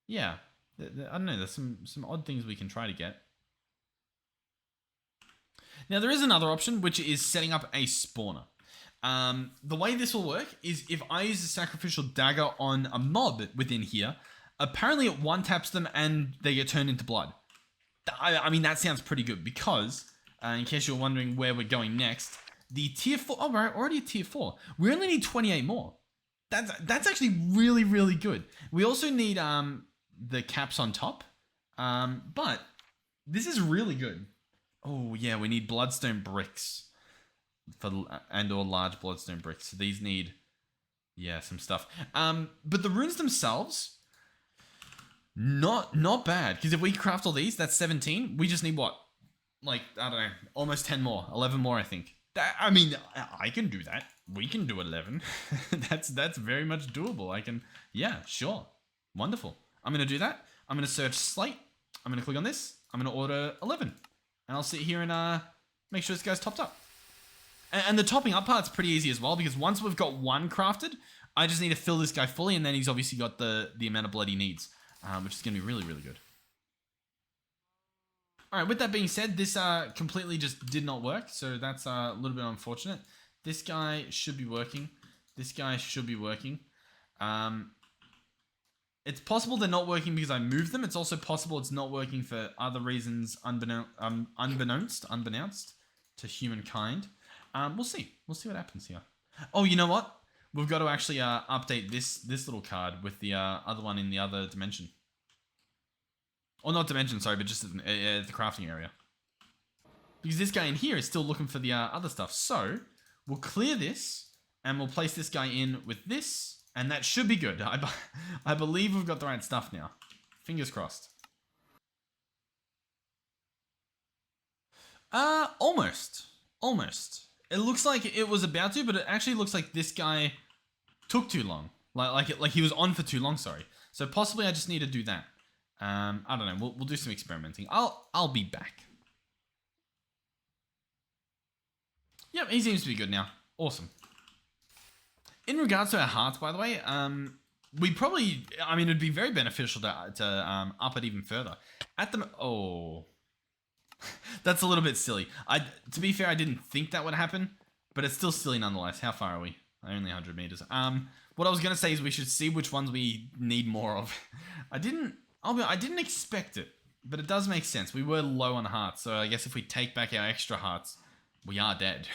Yeah, I don't know. There's some odd things we can try to get. Now there is another option, which is setting up a spawner. The way this will work is if I use a sacrificial dagger on a mob within here, apparently it one-taps them and they get turned into blood. I mean, that sounds pretty good because, in case you're wondering where we're going next, the tier 4, oh, we're already at tier 4. We only need 28 more. That's actually really, really good. We also need the caps on top, but this is really good. Oh yeah, we need bloodstone bricks and/or large bloodstone bricks. So these need, Yeah, some stuff. But the runes themselves, not bad. Because if we craft all these, that's 17. We just need what? Like, I don't know, almost 10 more. 11 more, I think. I mean, I can do that. We can do 11. That's very much doable. I can, yeah, sure. Wonderful. I'm going to do that. I'm going to search slate. I'm going to click on this. I'm going to order 11. And I'll sit here and make sure this guy's topped up. And the topping up part's pretty easy as well, because once we've got one crafted, I just need to fill this guy fully, and then he's obviously got the amount of blood he needs, which is going to be really, really good. All right, with that being said, this completely just did not work, so that's a little bit unfortunate. This guy should be working. This guy should be working. It's possible they're not working because I moved them. It's also possible it's not working for other reasons unbeknownst to humankind. We'll see. We'll see what happens here. Oh, you know what? We've got to actually update this little card with the other one in the other dimension. Or not dimension, sorry, but just the crafting area. Because this guy in here is still looking for the other stuff. So, we'll clear this, and we'll place this guy in with this, and that should be good. I believe we've got the right stuff now. Fingers crossed. Almost. Almost. It looks like it was about to, but it actually looks like this guy took too long. Like he was on for too long, sorry. So possibly I just need to do that. I don't know. We'll do some experimenting. I'll be back. Yep, he seems to be good now. Awesome. In regards to our hearts, by the way, we probably, I mean, it'd be very beneficial to up it even further. At the, oh, that's a little bit silly. To be fair, I didn't think that would happen, but it's still silly nonetheless. How far are we? Only 100 meters. What I was gonna say is we should see which ones we need more of. I didn't expect it, but it does make sense. We were low on hearts, so I guess if we take back our extra hearts, we are dead,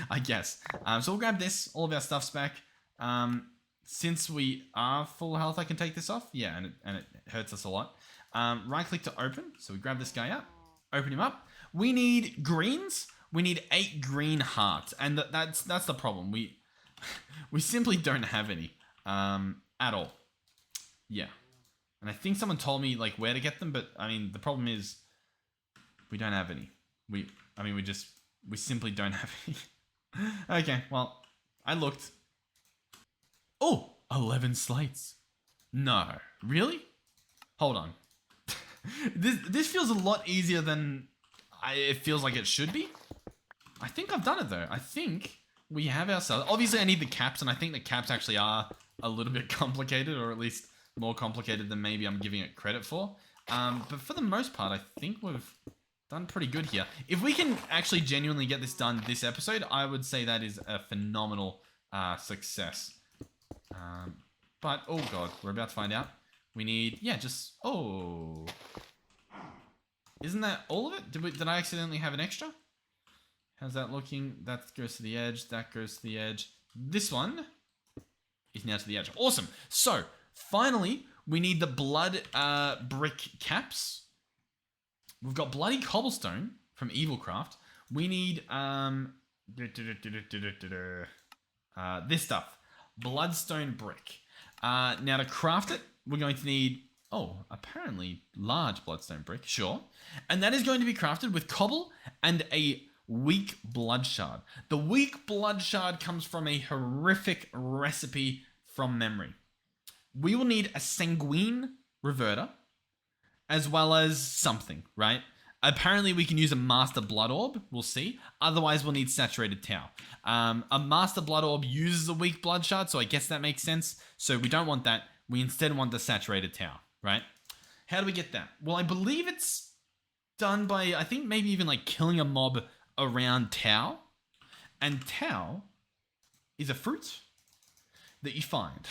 I guess. So we'll grab this. All of our stuff's back. Since we are full health, I can take this off. Yeah, and it hurts us a lot. Right click to open. So we grab this guy up, open him up. We need greens. We need 8 green hearts, and that's the problem. We simply don't have any at all. Yeah. And I think someone told me like where to get them, but I mean the problem is we don't have any. We simply don't have any. Okay, well, I looked. Oh, 11 slates. No, really? Hold on. This feels a lot easier than it feels like it should be. I think I've done it though. I think we have ourselves. Obviously, I need the caps, and I think the caps actually are a little bit complicated, or at least more complicated than maybe I'm giving it credit for. But for the most part, I think we've done pretty good here. If we can actually genuinely get this done this episode, I would say that is a phenomenal success. But, oh god, we're about to find out. We need, yeah, just, oh. Isn't that all of it? Did I accidentally have an extra? How's that looking? That goes to the edge, that goes to the edge. This one is now to the edge. Awesome. So, finally, we need the blood brick caps. We've got bloody cobblestone from Evilcraft. We need this stuff, bloodstone brick. Now to craft it, we're going to need, oh, apparently large bloodstone brick, sure. And that is going to be crafted with cobble and a weak blood shard. The weak blood shard comes from a horrific recipe from memory. We will need a sanguine reverter, as well as something, right? Apparently we can use a master blood orb, we'll see. Otherwise we'll need saturated tau. A master blood orb uses a weak blood shard, so I guess that makes sense. So we don't want that. We instead want the saturated tau, right? How do we get that? Well, I believe it's done by, I think maybe even like killing a mob around tau. And tau is a fruit that you find.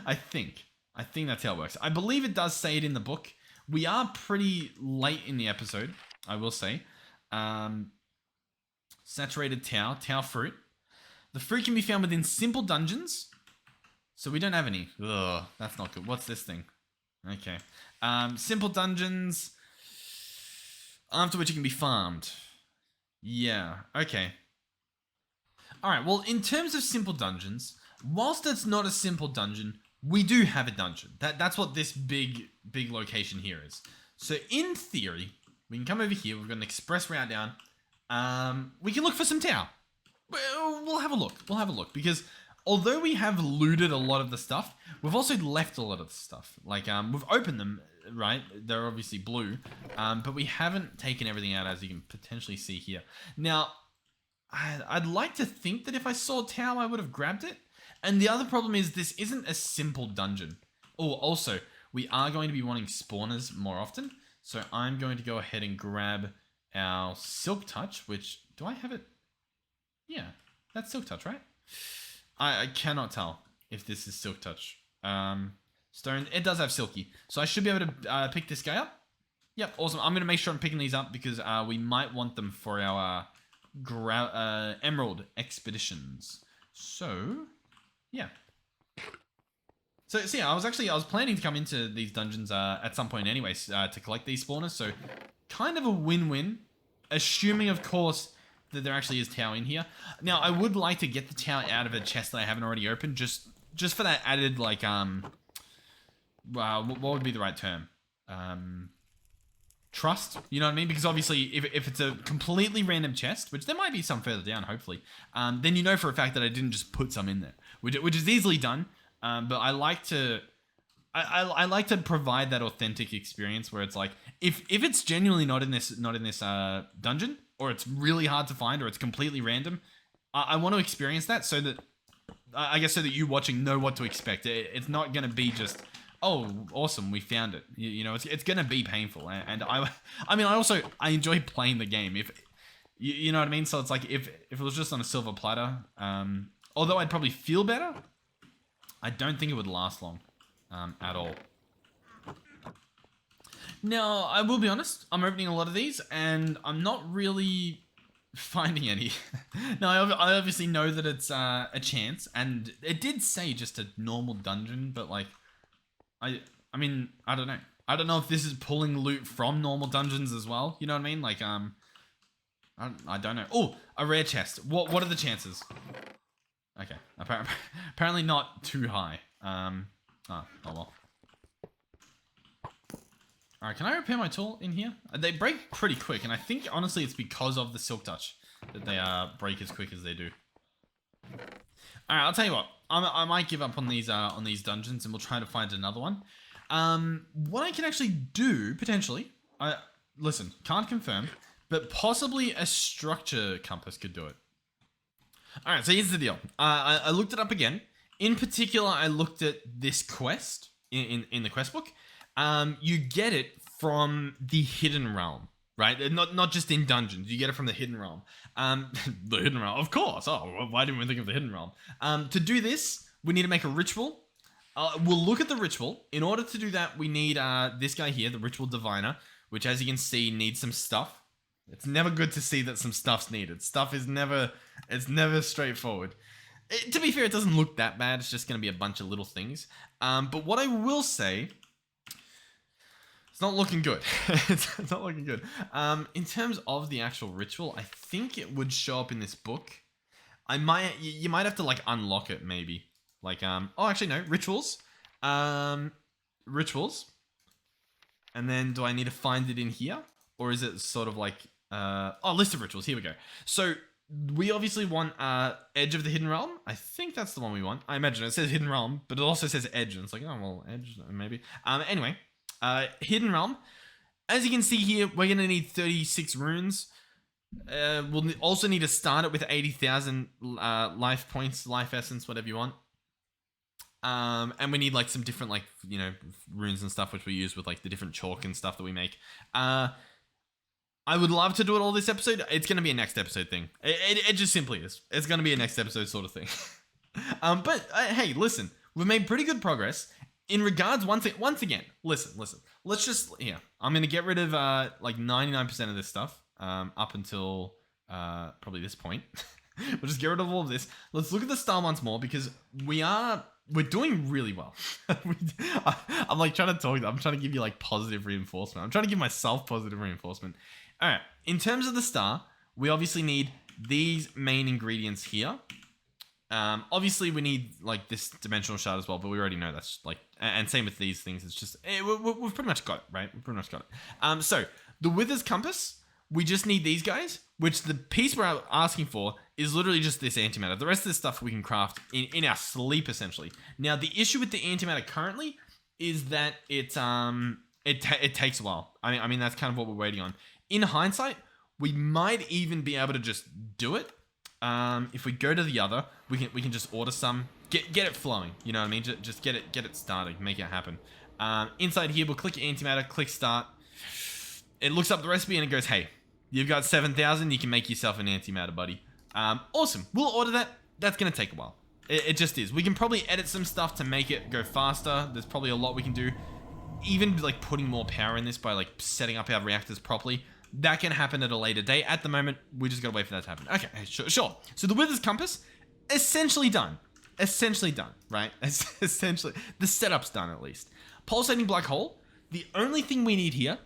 I think that's how it works. I believe it does say it in the book. We are pretty late in the episode, I will say. Saturated tau fruit. The fruit can be found within simple dungeons. So we don't have any. Ugh, that's not good. What's this thing? Okay. Simple dungeons, after which it can be farmed. Yeah, okay. Alright, well, in terms of simple dungeons, whilst it's not a simple dungeon, we do have a dungeon. That's what this big location here is. So in theory, we can come over here. We've got an express route down. We can look for some tau. We'll have a look. We'll have a look because although we have looted a lot of the stuff, we've also left a lot of the stuff. Like we've opened them, right? They're obviously blue, but we haven't taken everything out, as you can potentially see here. Now, I'd like to think that if I saw tau, I would have grabbed it. And the other problem is this isn't a simple dungeon. Oh, also, we are going to be wanting spawners more often. So I'm going to go ahead and grab our Silk Touch, which, do I have it? Yeah, that's Silk Touch, right? I cannot tell if this is Silk Touch. Stone, it does have Silky. So I should be able to pick this guy up. Yep, awesome. I'm going to make sure I'm picking these up because we might want them for our Emerald expeditions. So, yeah. So yeah, I was planning to come into these dungeons at some point anyways to collect these spawners. So kind of a win-win, assuming of course that there actually is tau in here. Now I would like to get the tau out of a chest that I haven't already opened, just for that added like what would be the right term? Trust, you know what I mean? Because obviously if it's a completely random chest, which there might be some further down hopefully, then you know for a fact that I didn't just put some in there, which is easily done. But I like to provide that authentic experience where it's like if it's genuinely not in this dungeon, or it's really hard to find, or it's completely random, I want to experience that so that I guess so that you watching know what to expect. It's not gonna be just, oh awesome, we found it. You know, it's gonna be painful, and I enjoy playing the game. If you know what I mean. So it's like if it was just on a silver platter, although I'd probably feel better, I don't think it would last long at all. Now, I will be honest, I'm opening a lot of these, and I'm not really finding any. Now, I obviously know that it's a chance, and it did say just a normal dungeon, but like, I mean, I don't know. I don't know if this is pulling loot from normal dungeons as well, you know what I mean? Like, I don't know. Oh, a rare chest. What are the chances? Okay, apparently not too high. Oh well. Alright, can I repair my tool in here? They break pretty quick, and I think, honestly, it's because of the Silk Touch that they break as quick as they do. Alright, I'll tell you what. I might give up on these dungeons, and we'll try to find another one. What I can actually do, potentially... listen, can't confirm, but possibly a structure compass could do it. Alright, so here's the deal. I looked it up again. In particular, I looked at this quest in the quest book. You get it from the Hidden Realm, right? Not just in dungeons. You get it from the Hidden Realm. The Hidden Realm, of course. Oh, why didn't we think of the Hidden Realm? To do this, we need to make a ritual. We'll look at the ritual. In order to do that, we need this guy here, the Ritual Diviner, which, as you can see, needs some stuff. It's never good to see that some stuff's needed. Stuff is never straightforward. To be fair, it doesn't look that bad. It's just going to be a bunch of little things. But what I will say, it's not looking good. It's not looking good. In terms of the actual ritual, I think it would show up in this book. You might have to like unlock it maybe. Like, oh, actually no, rituals. Rituals. And then do I need to find it in here? Or is it sort of like, list of rituals. Here we go. So we obviously want Edge of the Hidden Realm. I think that's the one we want. I imagine it says Hidden Realm, but it also says Edge. And it's like, oh, well, Edge, maybe. Anyway, Hidden Realm. As you can see here, we're going to need 36 runes. We'll also need to start it with 80,000 life points, life essence, whatever you want. And we need like some different like, you know, runes and stuff, which we use with like the different chalk and stuff that we make. I would love to do it all this episode. It's going to be a next episode thing. It just simply is. It's going to be a next episode sort of thing. But hey, listen, we've made pretty good progress in regards. Once again, listen. Let's just, I'm going to get rid of like 99% of this stuff up until probably this point. We'll just get rid of all of this. Let's look at the star once more because we're doing really well. I'm like trying to talk. I'm trying to give you like positive reinforcement. I'm trying to give myself positive reinforcement. All right. In terms of the star, we obviously need these main ingredients here. Obviously we need like this dimensional shard as well, but we already know that's like, and same with these things. It's just we've pretty much got it, right? We've pretty much got it. So the Wither's Compass, we just need these guys, which the piece we're asking for is literally just this antimatter. The rest of this stuff we can craft in our sleep essentially. Now the issue with the antimatter currently is that it takes a while. I mean that's kind of what we're waiting on. In hindsight, we might even be able to just do it. If we go to the other, we can just order some, get it flowing. You know what I mean? Just get it started, make it happen. Inside here, we'll click antimatter, click start. It looks up the recipe and it goes, hey, you've got 7,000. You can make yourself an antimatter, buddy. Awesome. We'll order that. That's gonna take a while. It just is. We can probably edit some stuff to make it go faster. There's probably a lot we can do. Even like putting more power in this by like setting up our reactors properly. That can happen at a later date. At the moment, we just gotta wait for that to happen. Okay, sure. So the Wither's Compass, essentially done. Essentially done, right? Essentially, the setup's done at least. Pulsating black hole. The only thing we need here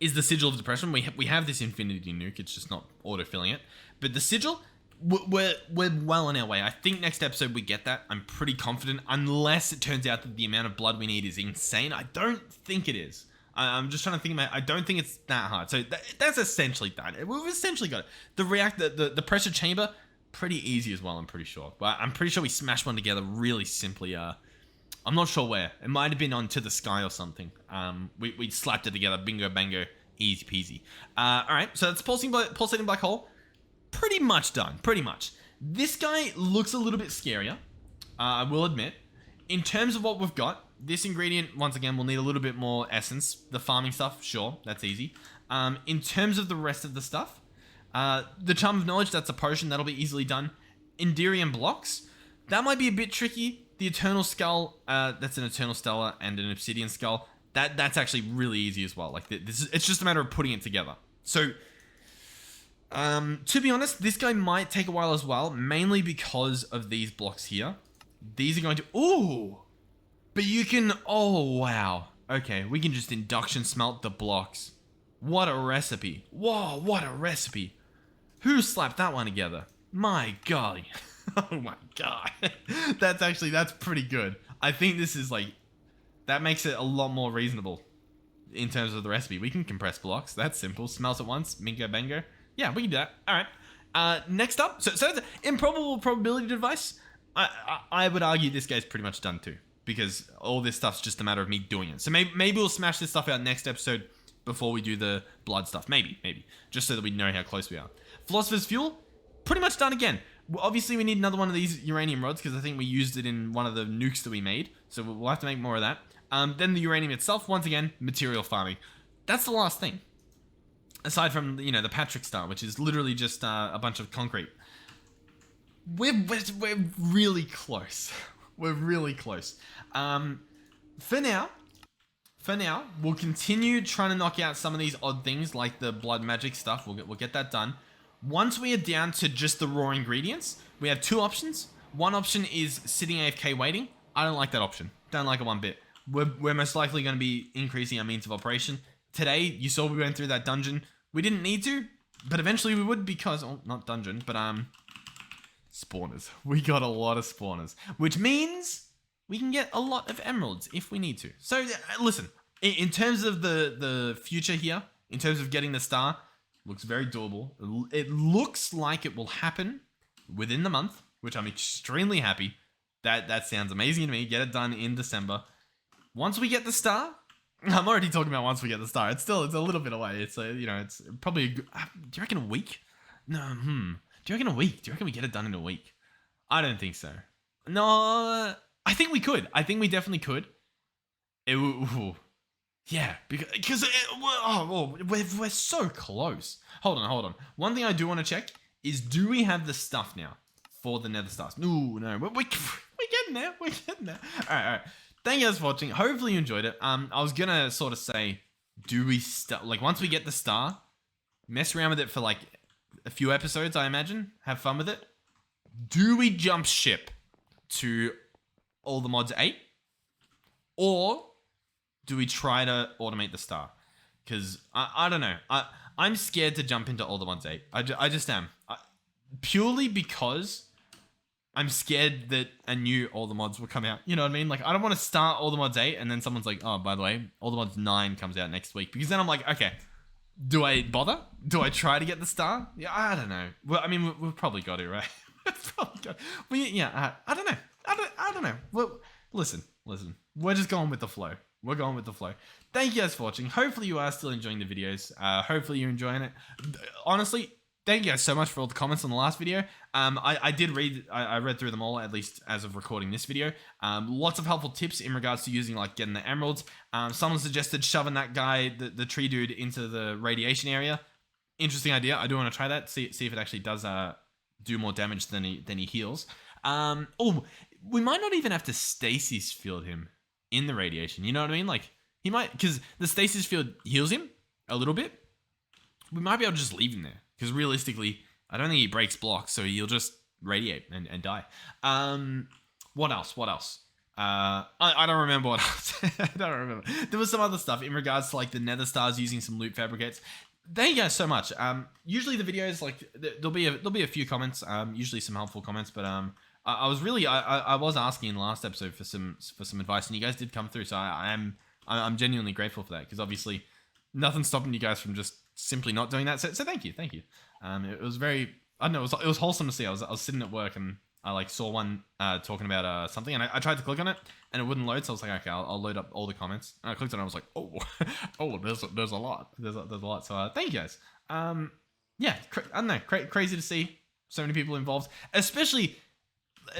is the Sigil of Depression. We have this Infinity Nuke. It's just not auto-filling it. But the Sigil, we're well on our way. I think next episode we get that. I'm pretty confident, unless it turns out that the amount of blood we need is insane. I don't think it is. I'm just trying to think about it. I don't think it's that hard. So that's essentially done. We've essentially got it. The reactor, the pressure chamber, pretty easy as well, I'm pretty sure. But I'm pretty sure we smashed one together really simply. I'm not sure where. It might have been onto the sky or something. We slapped it together. Bingo, bango. Easy peasy. Alright, so that's pulsating black hole. Pretty much done. Pretty much. This guy looks a little bit scarier. I will admit. In terms of what we've got, this ingredient, once again, will need a little bit more essence. The farming stuff, sure, that's easy. In terms of the rest of the stuff, the Charm of Knowledge, that's a potion, that'll be easily done. Enderium blocks, that might be a bit tricky. The Eternal Skull, that's an Eternal Stellar and an Obsidian Skull. That's actually really easy as well. Like it's just a matter of putting it together. So, to be honest, this guy might take a while as well, mainly because of these blocks here. These are going to, ooh! But you can, oh wow. Okay, we can just induction smelt the blocks. What a recipe. Whoa, what a recipe. Who slapped that one together? My golly. Oh my god. That's pretty good. I think this is like, that makes it a lot more reasonable in terms of the recipe. We can compress blocks. That's simple. Smelt it once. Bingo bango. Yeah, we can do that. All right. Next up. So it's an improbable probability device. I would argue this guy's pretty much done too, because all this stuff's just a matter of me doing it. So maybe we'll smash this stuff out next episode before we do the blood stuff. Maybe. Just so that we know how close we are. Philosopher's Fuel, pretty much done again. Obviously, we need another one of these uranium rods, because I think we used it in one of the nukes that we made. So we'll have to make more of that. Then the uranium itself, once again, material farming. That's the last thing. Aside from, you know, the Patrick Star, which is literally just a bunch of concrete. We're really close. We're really close. For now, we'll continue trying to knock out some of these odd things like the blood magic stuff. We'll get that done. Once we are down to just the raw ingredients, we have two options. One option is sitting AFK waiting. I don't like that option. Don't like it one bit. We're most likely going to be increasing our means of operation. Today, you saw we went through that dungeon. We didn't need to, but eventually we would because, oh, not dungeon, but spawners. We got a lot of spawners, which means we can get a lot of emeralds if we need to. So listen, in terms of the future here, in terms of getting the star, looks very doable. It looks like it will happen within the month, which I'm extremely happy. That sounds amazing to me. Get it done in December. Once we get the star, I'm already talking about once we get the star. It's a little bit away. It's it's probably a good, do you reckon a week? No, Do you reckon a week? Do you reckon we get it done in a week? I don't think so. No, I think we could. I think we definitely could. Yeah, because we're so close. Hold on. One thing I do want to check is, do we have the stuff now for the Nether Stars? No, we're getting there. We're getting there. All right. Thank you guys for watching. Hopefully you enjoyed it. I was gonna sort of say, do we once we get the star, mess around with it for like a few episodes, I imagine, have fun with it. Do we jump ship to Allthemods 8, or do we try to automate the star? Because I don't know. I'm scared to jump into Allthemods 8. I just am. Purely because I'm scared that a new All the Mods will come out. You know what I mean? Like, I don't want to start All the Mods 8 and then someone's like, oh, by the way, All the Mods 9 comes out next week. Because then I'm like, okay, do I bother? Do I try to get the star? Yeah, I don't know. Well, I mean, we've probably got it, right? We've probably got it. Well, yeah, I don't know. I don't know. Well, listen. We're just going with the flow. We're going with the flow. Thank you guys for watching. Hopefully you are still enjoying the videos. Hopefully you're enjoying it. Honestly, thank you guys so much for all the comments on the last video. I did read, I read through them all, at least as of recording this video. Lots of helpful tips in regards to using, like, getting the emeralds. Someone suggested shoving that guy, the tree dude, into the radiation area. Interesting idea. I do want to try that. See if it actually does do more damage than he heals. Oh, we might not even have to stasis field him in the radiation. You know what I mean? Like, he might, because the stasis field heals him a little bit. We might be able to just leave him there. Because realistically, I don't think he breaks blocks, so he'll just radiate and die. What else? I don't remember what else. I don't remember. There was some other stuff in regards to, like, the nether stars using some loot fabricates. Thank you guys so much. Usually the videos, like, there'll be a few comments. Usually some helpful comments, but I was asking in the last episode for some advice, and you guys did come through. So I'm genuinely grateful for that, because obviously nothing's stopping you guys from just simply not doing that. So thank you. It was very, I don't know, it was wholesome to see. I was sitting at work and I, like, saw one talking about something, and I tried to click on it and it wouldn't load. So I was like, okay, I'll load up all the comments. And I clicked on it and I was like, oh, there's a lot. There's a lot. So thank you guys. Yeah, I don't know, crazy to see so many people involved, especially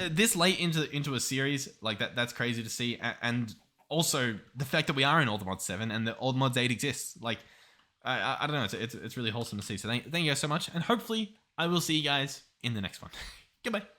this late into a series like that. That's crazy to see, and also the fact that we are in All the Mods 7 and the All the Mods 8 exists. Like, I don't know, it's really wholesome to see. So thank you guys so much, and hopefully I will see you guys in the next one. Goodbye.